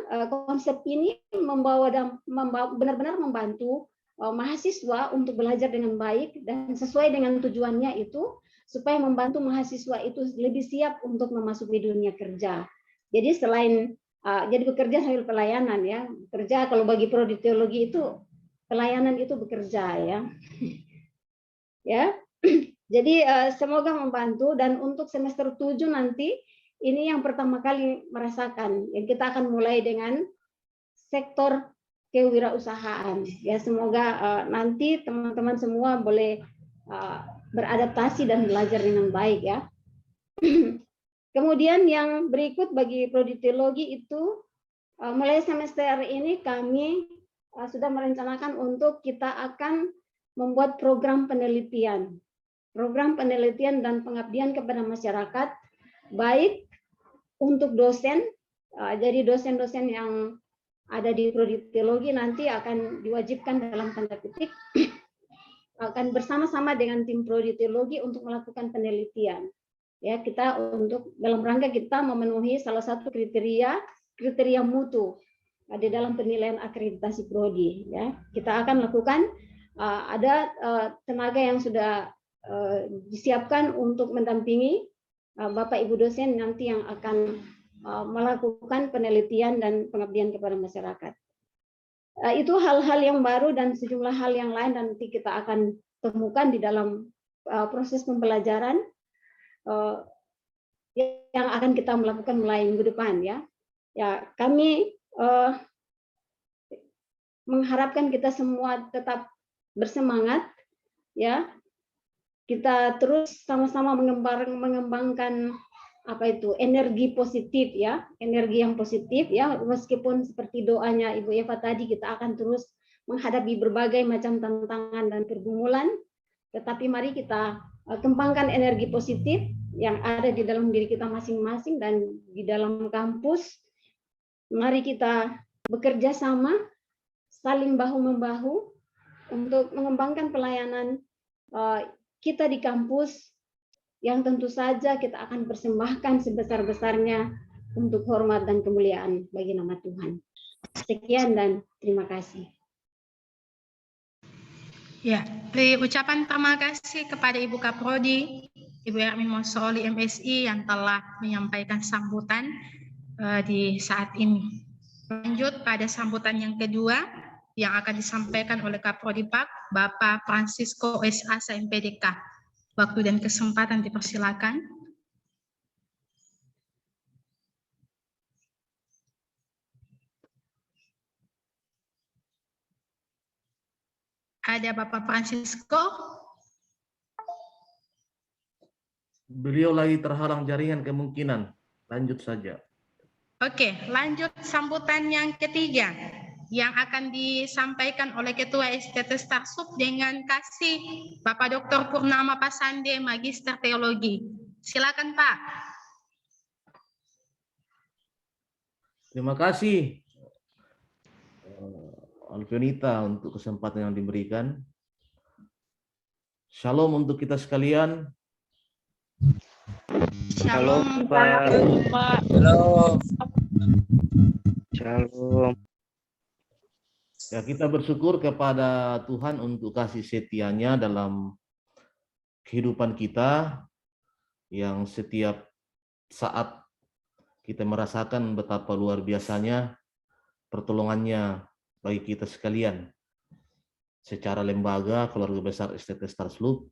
konsep ini benar-benar membantu mahasiswa untuk belajar dengan baik dan sesuai dengan tujuannya itu supaya membantu mahasiswa itu lebih siap untuk memasuki dunia kerja. Jadi selain jadi bekerja sambil pelayanan ya, bekerja kalau bagi prodi teologi itu pelayanan itu bekerja ya. Ya. Jadi semoga membantu dan untuk semester 7 nanti ini yang pertama kali merasakan yang kita akan mulai dengan sektor kewirausahaan ya, semoga nanti teman-teman semua boleh beradaptasi dan belajar dengan baik ya. Kemudian yang berikut bagi prodi teologi itu mulai semester ini kami sudah merencanakan untuk kita akan membuat program penelitian dan pengabdian kepada masyarakat, baik untuk dosen, jadi dosen-dosen yang ada di prodi teologi nanti akan diwajibkan dalam tanda kutip akan bersama-sama dengan tim prodi teologi untuk melakukan penelitian. Ya, kita untuk dalam rangka kita memenuhi salah satu kriteria mutu di dalam penilaian akreditasi prodi. Ya, kita akan lakukan ada tenaga yang sudah disiapkan untuk mendampingi Bapak Ibu dosen nanti yang akan melakukan penelitian dan pengabdian kepada masyarakat. Itu hal-hal yang baru dan sejumlah hal yang lain nanti kita akan temukan di dalam proses pembelajaran yang akan kita melakukan mulai minggu depan ya. Ya, kami mengharapkan kita semua tetap bersemangat ya. Kita terus sama-sama mengembangkan energi positif ya, energi yang positif ya, meskipun seperti doanya Ibu Eva tadi kita akan terus menghadapi berbagai macam tantangan dan pergumulan, tetapi mari kita kembangkan energi positif yang ada di dalam diri kita masing-masing dan di dalam kampus. Mari kita bekerja sama, saling bahu-membahu untuk mengembangkan pelayanan kita di kampus yang tentu saja kita akan persembahkan sebesar-besarnya untuk hormat dan kemuliaan bagi nama Tuhan. Sekian dan terima kasih. Ya, beri ucapan terima kasih kepada Ibu Kaprodi, Ibu Ermin Mosoli MSI yang telah menyampaikan sambutan di saat ini. Lanjut pada sambutan yang kedua yang akan disampaikan oleh Kaprodi Pak, Bapak Francisco SA MPDK. Waktu dan kesempatan dipersilakan. Ada Bapak Francisco? Beliau lagi terhalang jaringan kemungkinan. Lanjut saja. Oke, lanjut sambutan yang ketiga yang akan disampaikan oleh Ketua STT Starsub dengan kasih Bapak Dr. Purnama Pasande, Magister Teologi. Silakan Pak. Terima kasih Alfionita untuk kesempatan yang diberikan. Shalom untuk kita sekalian. Shalom Pak. Halo. Shalom. Ya, kita bersyukur kepada Tuhan untuk kasih setia-Nya dalam kehidupan kita yang setiap saat kita merasakan betapa luar biasanya pertolongannya bagi kita sekalian. Secara lembaga, keluarga besar STT Starsub,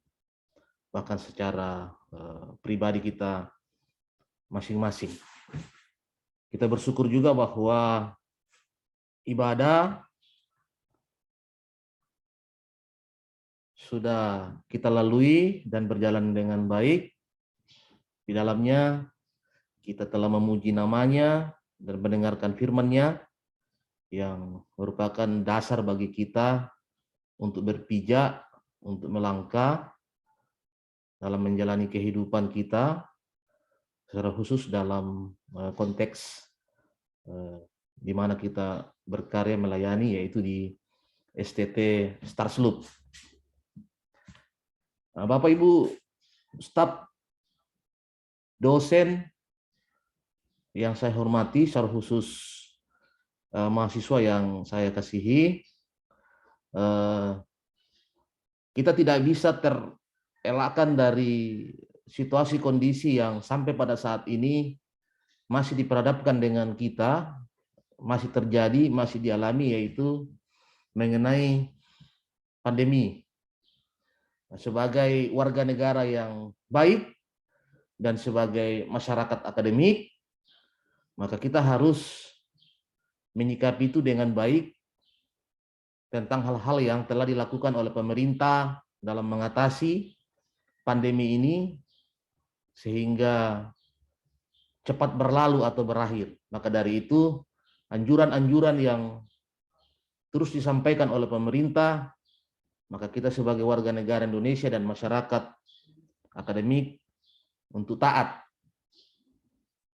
bahkan secara pribadi kita masing-masing. Kita bersyukur juga bahwa ibadah sudah kita lalui dan berjalan dengan baik. Di dalamnya kita telah memuji nama-Nya dan mendengarkan firman-Nya yang merupakan dasar bagi kita untuk berpijak, untuk melangkah dalam menjalani kehidupan kita, secara khusus dalam konteks di mana kita berkarya melayani, yaitu di STT Starsub. Nah, Bapak Ibu staf dosen yang saya hormati, secara khusus mahasiswa yang saya kasihi, kita tidak bisa terelakkan dari situasi kondisi yang sampai pada saat ini masih diperhadapkan dengan kita, masih terjadi, masih dialami, yaitu mengenai pandemi. Sebagai warga negara yang baik dan sebagai masyarakat akademik, maka kita harus menyikapi itu dengan baik tentang hal-hal yang telah dilakukan oleh pemerintah dalam mengatasi pandemi ini sehingga cepat berlalu atau berakhir. Maka dari itu, anjuran-anjuran yang terus disampaikan oleh pemerintah, maka kita sebagai warga negara Indonesia dan masyarakat akademik untuk taat.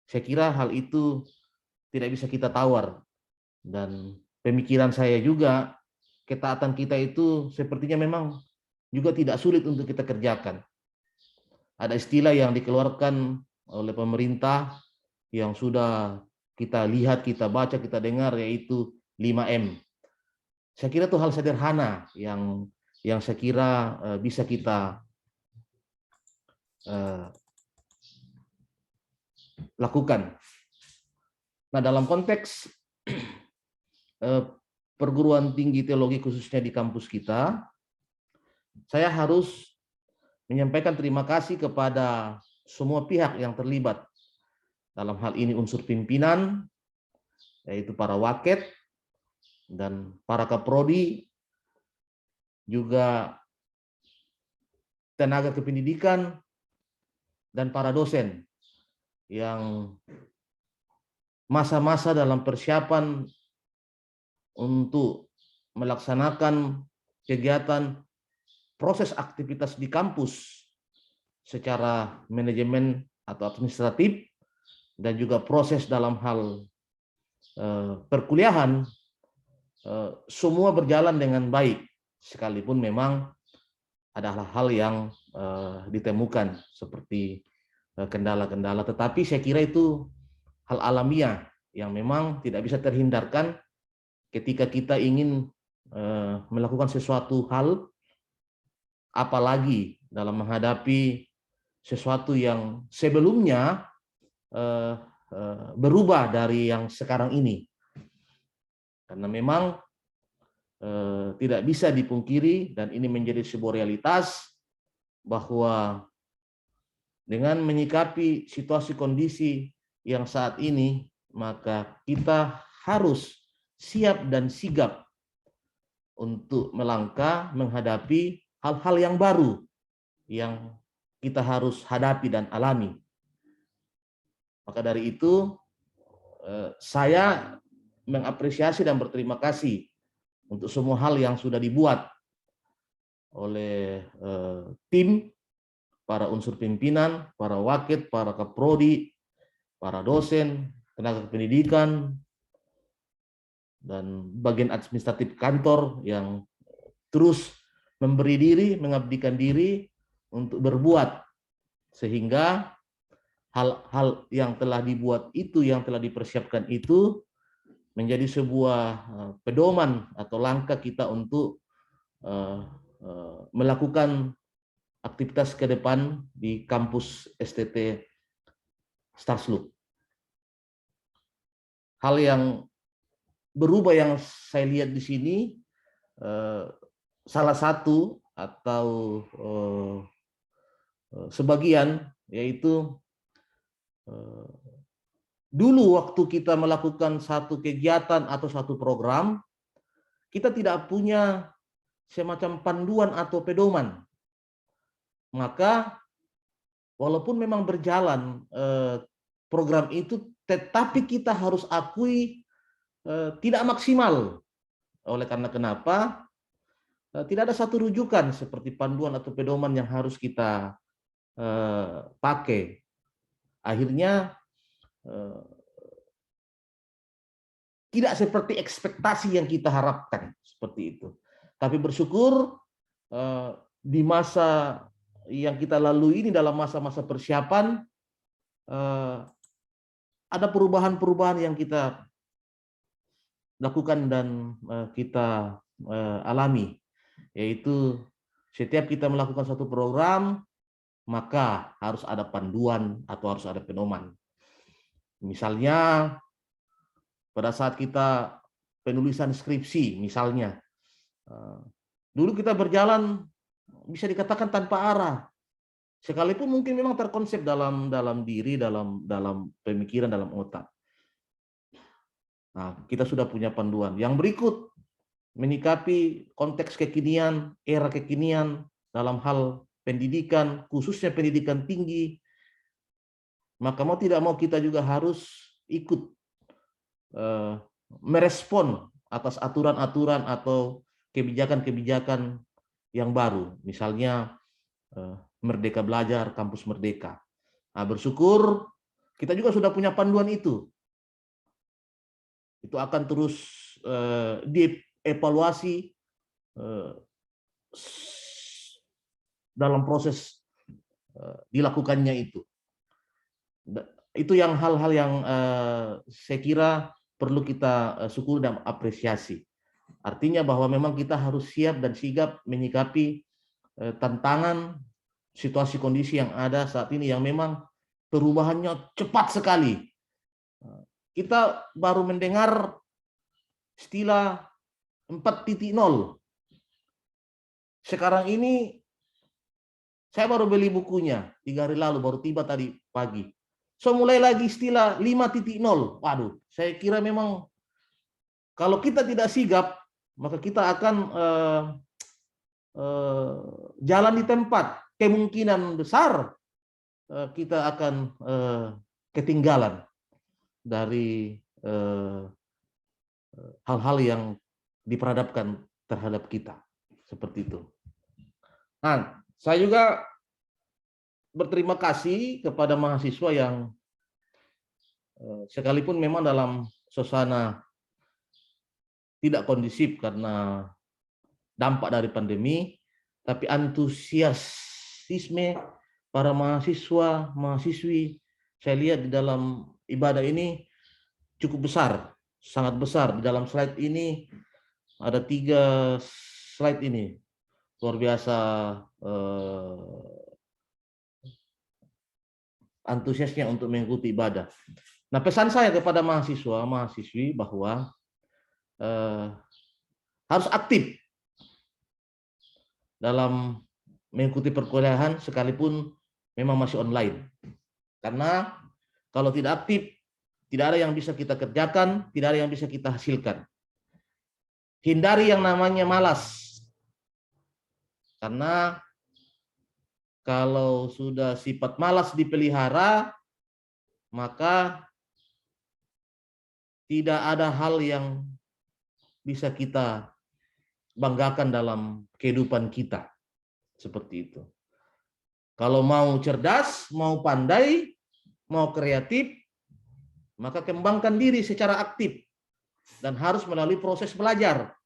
Saya kira hal itu tidak bisa kita tawar. Dan pemikiran saya juga, ketaatan kita itu sepertinya memang juga tidak sulit untuk kita kerjakan. Ada istilah yang dikeluarkan oleh pemerintah yang sudah kita lihat, kita baca, kita dengar, yaitu 5M. Saya kira itu hal sederhana yang saya kira bisa kita lakukan. Nah, dalam konteks perguruan tinggi teologi khususnya di kampus kita, saya harus menyampaikan terima kasih kepada semua pihak yang terlibat. Dalam hal ini unsur pimpinan, yaitu para waket dan para kaprodi, juga tenaga kependidikan dan para dosen yang masa-masa dalam persiapan untuk melaksanakan kegiatan proses aktivitas di kampus secara manajemen atau administratif dan juga proses dalam hal perkuliahan, semua berjalan dengan baik, sekalipun memang ada hal-hal yang ditemukan seperti kendala-kendala, tetapi saya kira itu hal alamiah yang memang tidak bisa terhindarkan ketika kita ingin melakukan sesuatu hal, apalagi dalam menghadapi sesuatu yang sebelumnya berubah dari yang sekarang ini. Karena memang tidak bisa dipungkiri, dan ini menjadi sebuah realitas, bahwa dengan menyikapi situasi kondisi yang saat ini, maka kita harus siap dan sigap untuk melangkah menghadapi hal-hal yang baru yang kita harus hadapi dan alami. Maka dari itu, saya mengapresiasi dan berterima kasih untuk semua hal yang sudah dibuat oleh tim, para unsur pimpinan, para waket, para kaprodi, para dosen, tenaga pendidikan, dan bagian administratif kantor yang terus memberi diri, mengabdikan diri untuk berbuat, sehingga hal-hal yang telah dibuat itu, yang telah dipersiapkan itu, menjadi sebuah pedoman atau langkah kita untuk melakukan aktivitas ke depan di kampus STT Starslup. Hal yang berubah yang saya lihat di sini, salah satu atau sebagian, yaitu dulu waktu kita melakukan satu kegiatan atau satu program, kita tidak punya semacam panduan atau pedoman. Maka walaupun memang berjalan program itu, tetapi kita harus akui tidak maksimal. Oleh karena kenapa? Tidak ada satu rujukan seperti panduan atau pedoman yang harus kita pakai. Akhirnya tidak seperti ekspektasi yang kita harapkan, seperti itu. Tapi bersyukur di masa yang kita lalui ini, dalam masa-masa persiapan, ada perubahan-perubahan yang kita lakukan dan kita alami, yaitu setiap kita melakukan satu program, maka harus ada panduan atau harus ada pedoman. Misalnya, pada saat kita penulisan skripsi, misalnya, dulu kita berjalan bisa dikatakan tanpa arah, sekalipun mungkin memang terkonsep dalam diri, dalam pemikiran, dalam otak. Nah, kita sudah punya panduan. Yang berikut, menyikapi konteks kekinian, era kekinian dalam hal pendidikan, khususnya pendidikan tinggi, maka mau tidak mau kita juga harus ikut merespon atas aturan-aturan atau kebijakan-kebijakan yang baru. Misalnya Merdeka Belajar, Kampus Merdeka. Nah, bersyukur kita juga sudah punya panduan itu. Itu akan terus dievaluasi dalam proses dilakukannya itu. Itu yang hal-hal yang saya kira perlu kita syukur dan apresiasi. Artinya bahwa memang kita harus siap dan sigap menyikapi tantangan situasi kondisi yang ada saat ini yang memang perubahannya cepat sekali. Kita baru mendengar istilah 4.0. Sekarang ini saya baru beli bukunya 3 hari lalu, baru tiba tadi pagi. So mulai lagi istilah 5.0. Waduh, saya kira memang kalau kita tidak sigap, maka kita akan jalan di tempat. Kemungkinan besar kita akan ketinggalan dari hal-hal yang diperhadapkan terhadap kita. Seperti itu. Nah, saya juga berterima kasih kepada mahasiswa yang sekalipun memang dalam suasana tidak kondusif karena dampak dari pandemi, tapi antusiasme para mahasiswa, mahasiswi, saya lihat di dalam ibadah ini cukup besar, sangat besar. Di dalam slide ini ada 3 slide ini, luar biasa antusiasnya untuk mengikuti ibadah. Nah, pesan saya kepada mahasiswa, mahasiswi bahwa harus aktif dalam mengikuti perkuliahan sekalipun memang masih online. Karena kalau tidak aktif, tidak ada yang bisa kita kerjakan, tidak ada yang bisa kita hasilkan. Hindari yang namanya malas. Karena kalau sudah sifat malas dipelihara, maka tidak ada hal yang bisa kita banggakan dalam kehidupan kita. Seperti itu. Kalau mau cerdas, mau pandai, mau kreatif, maka kembangkan diri secara aktif dan harus melalui proses belajar.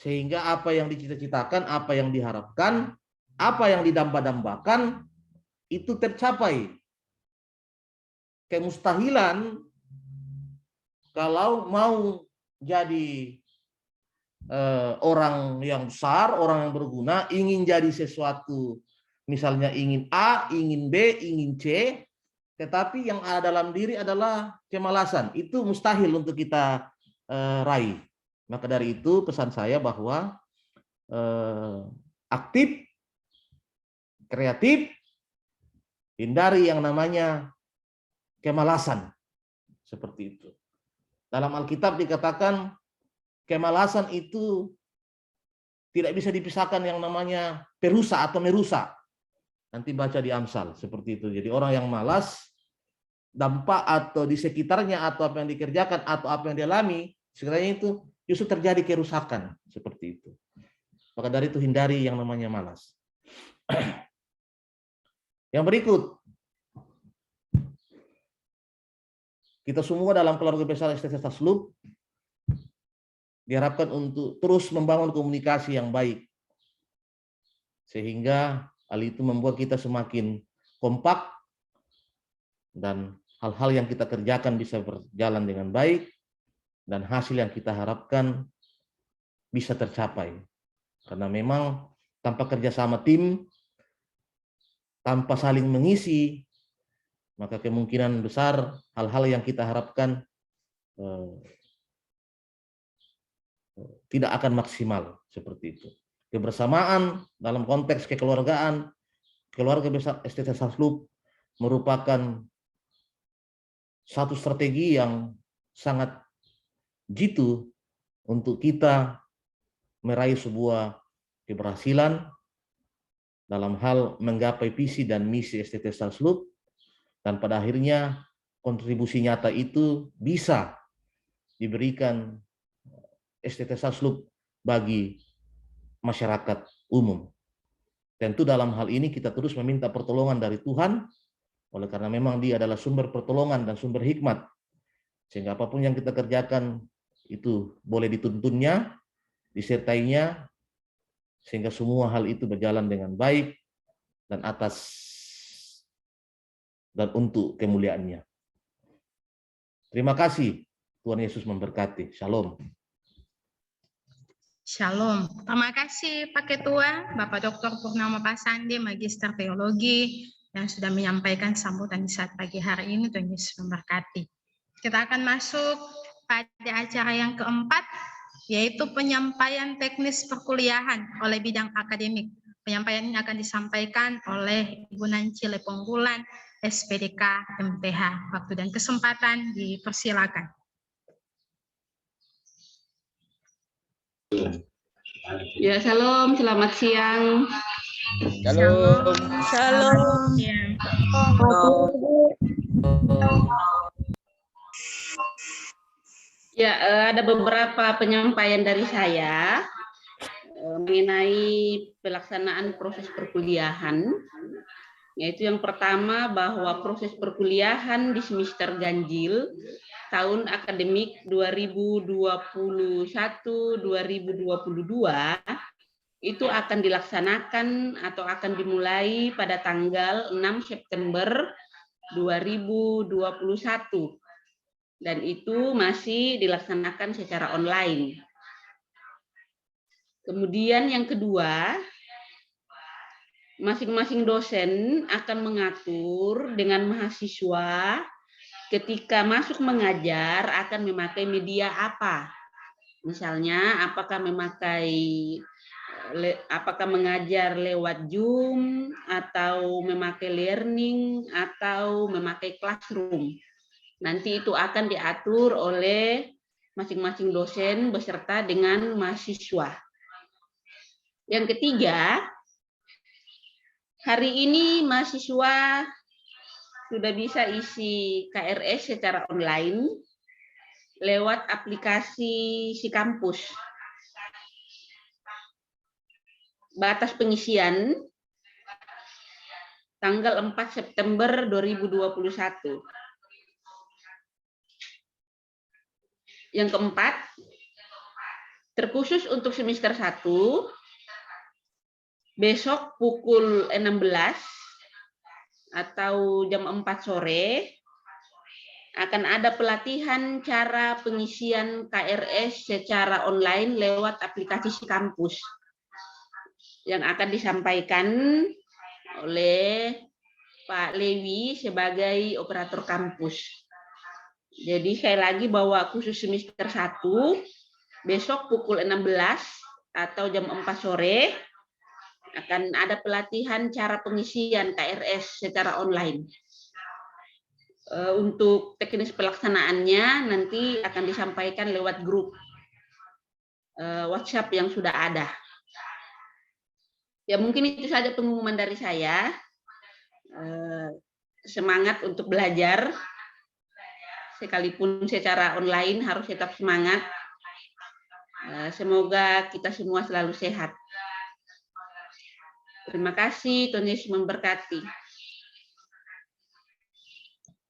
Sehingga apa yang dicita-citakan, apa yang diharapkan, apa yang didamba-dambakan itu tercapai. Kemustahilan kalau mau jadi orang yang besar, orang yang berguna, ingin jadi sesuatu, misalnya ingin A, ingin B, ingin C, tetapi yang ada dalam diri adalah kemalasan. Itu mustahil untuk kita raih. Maka dari itu pesan saya bahwa aktif, kreatif, hindari yang namanya kemalasan. Seperti itu. Dalam Alkitab dikatakan kemalasan itu tidak bisa dipisahkan yang namanya perusak atau merusak. Nanti baca di Amsal seperti itu. Jadi orang yang malas, dampak atau di sekitarnya atau apa yang dikerjakan atau apa yang dialami, sebenarnya itu justru terjadi kerusakan seperti itu. Maka dari itu hindari yang namanya malas. Yang berikut, kita semua dalam keluarga besar STT Taslub diharapkan untuk terus membangun komunikasi yang baik. Sehingga hal itu membuat kita semakin kompak dan hal-hal yang kita kerjakan bisa berjalan dengan baik dan hasil yang kita harapkan bisa tercapai. Karena memang tanpa kerjasama tim, tanpa saling mengisi, maka kemungkinan besar hal-hal yang kita harapkan tidak akan maksimal seperti itu. Kebersamaan dalam konteks kekeluargaan, keluarga besar STT Salslub merupakan satu strategi yang sangat jitu untuk kita meraih sebuah keberhasilan dalam hal menggapai visi dan misi STT Salslub, dan pada akhirnya kontribusi nyata itu bisa diberikan STT Salslub bagi masyarakat umum. Tentu dalam hal ini kita terus meminta pertolongan dari Tuhan, oleh karena memang Dia adalah sumber pertolongan dan sumber hikmat, sehingga apapun yang kita kerjakan itu boleh dituntunnya, disertainya, sehingga semua hal itu berjalan dengan baik dan atas dan untuk kemuliaan-Nya. Terima kasih. Tuhan Yesus memberkati. Shalom. Shalom. Terima kasih Pak Ketua, Bapak Dr. Purnama Pasandi, Magister Teologi, yang sudah menyampaikan sambutan di saat pagi hari ini. Tuhan Yesus memberkati. Kita akan masuk pada acara yang keempat, yaitu penyampaian teknis perkuliahan oleh bidang akademik. Penyampaian ini akan disampaikan oleh Ibu Nancy Leponggulan, SPDK MTH. Waktu dan kesempatan dipersilakan. Ya, shalom, selamat siang. Shalom. Shalom. Ya. Ya, ada beberapa penyampaian dari saya mengenai pelaksanaan proses perkuliahan. Yaitu yang pertama bahwa proses perkuliahan di semester ganjil tahun akademik 2021-2022 itu akan dilaksanakan atau akan dimulai pada tanggal 6 September 2021 dan itu masih dilaksanakan secara online. Kemudian yang kedua, masing-masing dosen akan mengatur dengan mahasiswa ketika masuk mengajar akan memakai media apa. Misalnya apakah mengajar lewat Zoom atau memakai learning atau memakai classroom. Nanti itu akan diatur oleh masing-masing dosen beserta dengan mahasiswa. Yang ketiga, hari ini mahasiswa sudah bisa isi KRS secara online lewat aplikasi Si Kampus. Batas pengisian tanggal 4 September 2021. Yang keempat, terkhusus untuk semester 1, besok pukul 16 atau jam 4 sore akan ada pelatihan cara pengisian KRS secara online lewat aplikasi Si Kampus yang akan disampaikan oleh Pak Lewi sebagai operator kampus. Jadi sekali lagi bahwa khusus semester 1 besok pukul 16 atau jam 4 sore akan ada pelatihan cara pengisian KRS secara online. Untuk teknis pelaksanaannya nanti akan disampaikan lewat grup WhatsApp yang sudah ada. Ya mungkin itu saja pengumuman dari saya. Semangat untuk belajar, sekalipun secara online harus tetap semangat. Semoga kita semua selalu sehat. Terima kasih, Tuhan Yesus memberkati.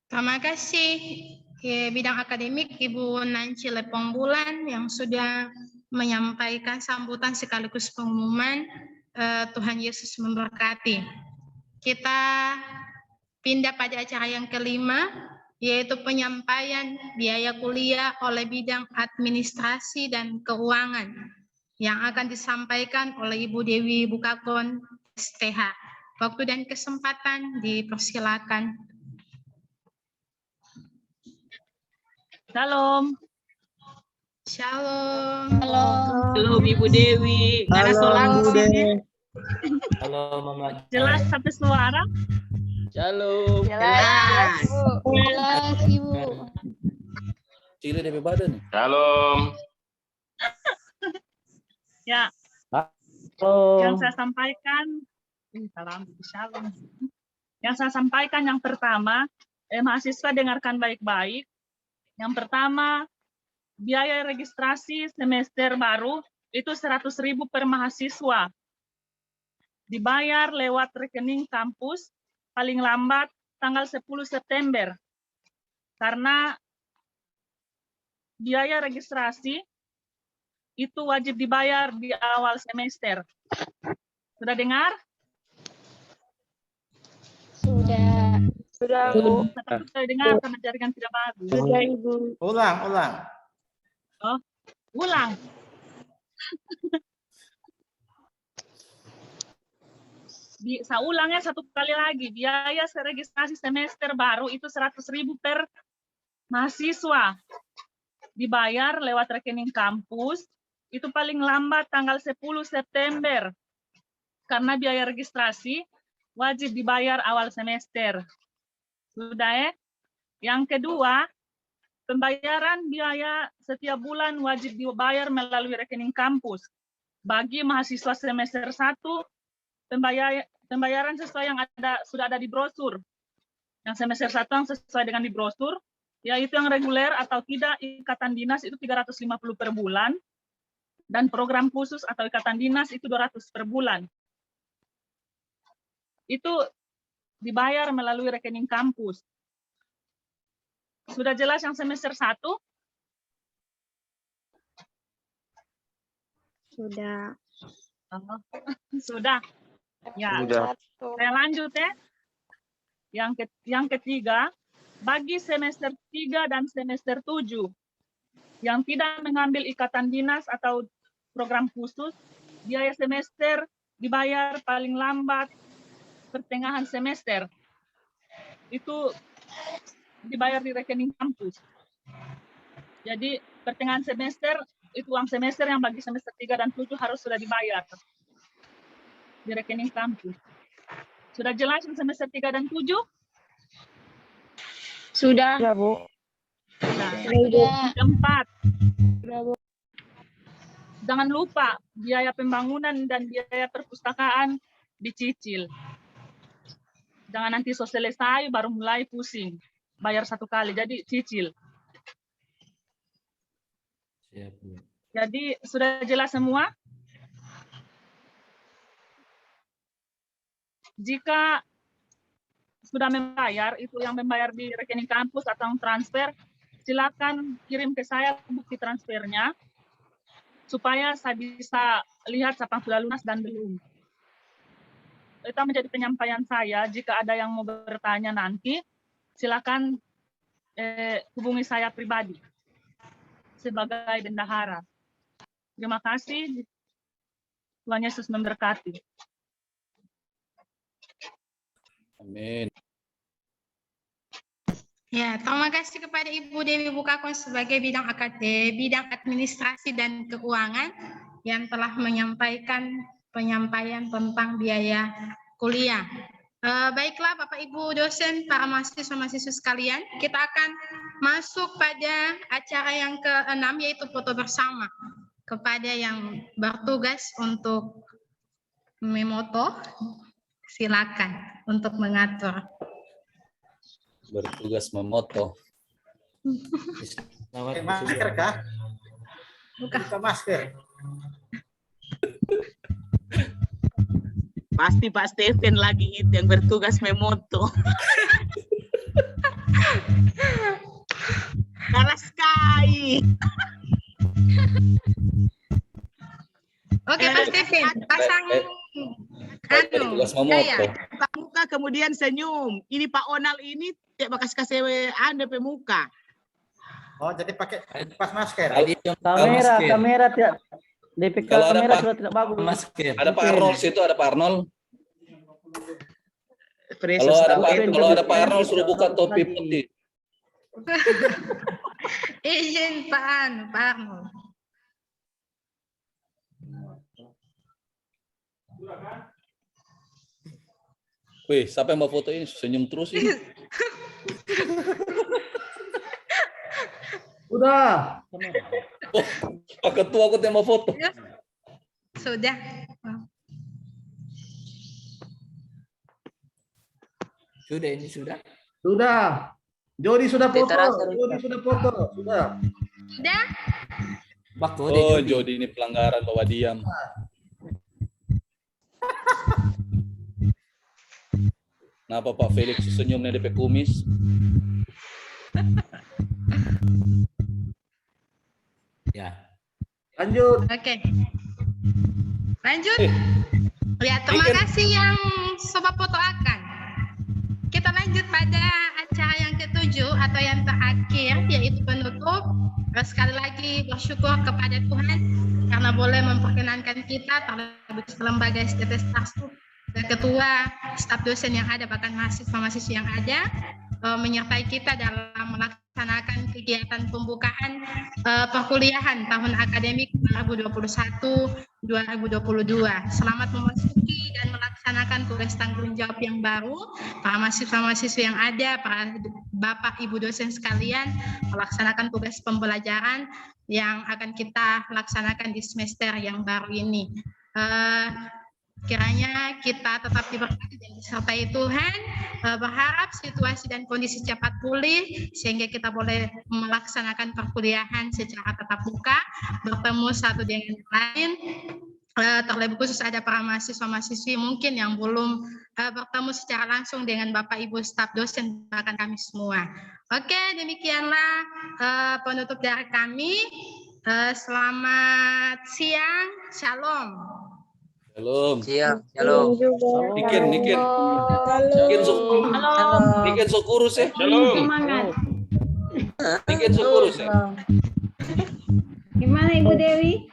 Terima kasih bidang akademik Ibu Nancy Leponggulan yang sudah menyampaikan sambutan sekaligus pengumuman. Tuhan Yesus memberkati. Kita pindah pada acara yang kelima, yaitu penyampaian biaya kuliah oleh bidang administrasi dan keuangan. yang akan disampaikan oleh Ibu Dewi Bukakon, STH. Waktu dan kesempatan dipersilakan. Shalom. Shalom. Halo Ibu Dewi. Nggak ada soal ini. Halo Mama. Jelas sampai suara? Shalom. Jelas. Jelas, Ibu. Ciri dari badan. Shalom. Ya, Halo. yang saya sampaikan, salam, shalom. Yang saya sampaikan yang pertama, mahasiswa dengarkan baik-baik. Yang pertama, biaya registrasi semester baru itu 100.000 per mahasiswa. Dibayar lewat rekening kampus paling lambat tanggal 10 September. Karena biaya registrasi itu wajib dibayar di awal semester. Sudah dengar? Sudah. Sudah, Bu. Tapi saya dengar karena jaringan tidak bagus. Sudah, Ibu. Ulang. Ulang. Saya ulangnya satu kali lagi. Biaya registrasi semester baru itu 100.000 per mahasiswa. Dibayar lewat rekening kampus, itu paling lambat tanggal 10 September. Karena biaya registrasi wajib dibayar awal semester. Sudah ya? Yang kedua, pembayaran biaya setiap bulan wajib dibayar melalui rekening kampus. Bagi mahasiswa semester 1, pembayaran sesuai yang sudah ada di brosur. Yang semester 1 yang sesuai dengan di brosur, yaitu yang reguler atau tidak ikatan dinas itu 350 per bulan, dan program khusus atau ikatan dinas itu 200 per bulan. Itu dibayar melalui rekening kampus. Sudah jelas yang semester 1? Sudah. Sudah. Ya, Sudah. saya lanjut ya. Yang ketiga, bagi semester 3 dan semester 7 yang tidak mengambil ikatan dinas atau program khusus, biaya semester dibayar paling lambat pertengahan semester. Itu dibayar di rekening kampus. Jadi pertengahan semester, itu uang semester yang bagi semester 3 dan 7 harus sudah dibayar di rekening kampus. Sudah jelas yang semester 3 dan 7? Sudah. Ya, Bu. Nah, Sudah. keempat, Sudah, Bu. jangan lupa biaya pembangunan dan biaya perpustakaan dicicil. Jangan nanti selesai baru mulai pusing. Bayar satu kali, jadi cicil. Siap, Bu. Jadi sudah jelas semua? Jika sudah membayar, itu yang membayar di rekening kampus atau transfer, silakan kirim ke saya bukti transfernya, supaya saya bisa lihat siapa yang sudah lunas dan belum. Itu menjadi penyampaian saya. Jika ada yang mau bertanya nanti, silakan hubungi saya pribadi sebagai bendahara. Terima kasih. Tuhan Yesus memberkati. Amin. Ya, terima kasih kepada Ibu Dewi Bukakon sebagai bidang administrasi dan keuangan yang telah menyampaikan penyampaian tentang biaya kuliah. Baiklah Bapak Ibu dosen, para mahasiswa-mahasiswa sekalian, kita akan masuk pada acara yang ke-6 yaitu foto bersama. Kepada yang bertugas untuk memoto, silakan untuk mengatur. Bertugas memoto. Masker kah? Buka masker. Pasti Pak Stephen lagi itu yang bertugas memoto. Kalah sekali. Oke, Pak Stephen, pasang Bertugas memoto. Pak muka kemudian senyum. Ini Pak Onal ini tidak kasih anda pemuka. Oh, jadi pakai pas masker. Tadi yang kamera Kamera tidak DP Kalau ada kamera Pak- sudah tidak bagus. Masker. Ada Pak Arnold situ, ada Pak Arnold. Fresus Kalau ada tahu Pak itu. kalau ada Pak Arnold suruh buka topi putih. Izin Pak Arnold. Wih, siapa yang mau foto ini? Senyum terus ini. Udah. Oh, Pak Ketua aku yang mau foto. Sudah. Sudah ini sudah. Sudah. Jody sudah foto. Diterasa, Jody sudah foto. Sudah. Sudah? Oh, Jody ini pelanggaran bawa diam. Kenapa Pak Felix senyumnya DP kumis? Ya. Lanjut. Oke. Lanjut. Ya, terima kasih yang sobat foto akan. Kita lanjut pada acara yang ke-7 atau yang terakhir, yaitu penutup. Sekali lagi bersyukur kepada Tuhan karena boleh memperkenankan kita terlebih lembaga STT Starsub, ketua, staf dosen yang ada, bahkan mahasiswa-mahasiswa yang ada, menyertai kita dalam melaksanakan kegiatan pembukaan perkuliahan tahun akademik 2021-2022. Selamat memasuki dan melaksanakan tugas tanggung jawab yang baru. Para mahasiswa-mahasiswa yang ada, para Bapak Ibu dosen sekalian, melaksanakan tugas pembelajaran yang akan kita laksanakan di semester yang baru ini. Kiranya kita tetap diberkati dan disertai Tuhan, berharap situasi dan kondisi cepat pulih sehingga kita boleh melaksanakan perkuliahan secara tatap muka, bertemu satu dengan yang lain. Terlebih khusus ada para mahasiswa-mahasiswi mungkin yang belum bertemu secara langsung dengan Bapak Ibu staf dosen, bahkan kami semua. Oke, demikianlah penutup dari kami. Selamat siang, shalom. Shalom. Siap, shalom. Niken Sokurus ya. Shalom. Semangat. Niken Sokurus ya. Gimana Ibu Dewi?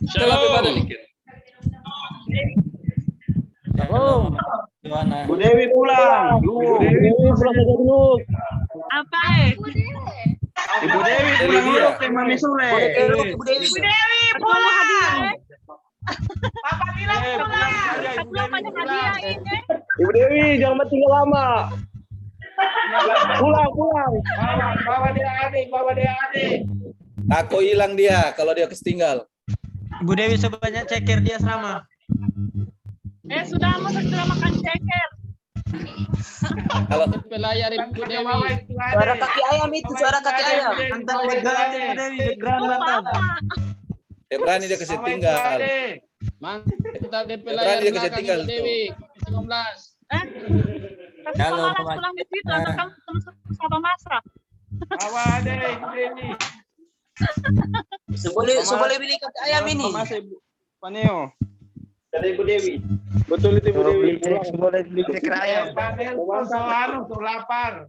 Shalom pada Niken. Shalom. Gimana? Bu Dewi pulang. Bu Dewi pulang saja dulu. Apa? Ibu Dewi pulang dulu ke Mami Sule. Bu Dewi. Pulang. Papa bilang pulang. Belum ada hadiah ini. Ibu Dewi jangan tinggal lama. Pulang. Bawa dia adik. Aku hilang dia kalau dia ketinggal. Bu Dewi sebanyak ceker dia selama. Sudah makan ceker. Kalau Pelayar Ibu Dewi. Suara Kaki ayam itu, suara kaki ayam. Mantan legram Ibu Dewi, legram mantan. dia berani dia kasih tinggal. Mantan Dia berani dia kasih tinggal. Dewi. 19. Kalau pulang di situ atau kamu sama masak? Bawa adik Ibu Dewi. Boleh beli kaki ayam ini. Paneo. Dari Ibu Dewi. Betul itu Ibu Dewi. Boleh beli ceker ayam. Tuh lapar.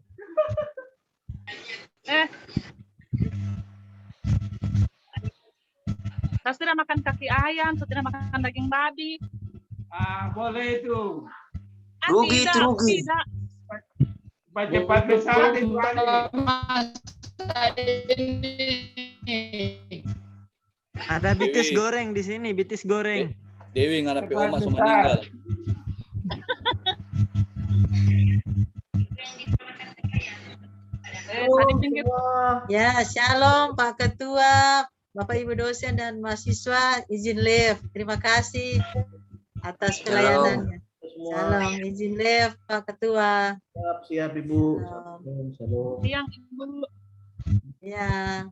Saya sudah makan kaki ayam, sudah makan daging babi. Boleh itu. Rugi itu rugi. Tidak. Cepat besar itu. Ada bitis goreng di sini, bitis goreng. Dewi nganapi oma sama meninggal. Ya, shalom Pak Ketua, Bapak Ibu dosen dan mahasiswa, izin live. Terima kasih atas pelayanannya. Shalom, izin live Pak Ketua. Siap Ibu. Siang Ibu. Ya.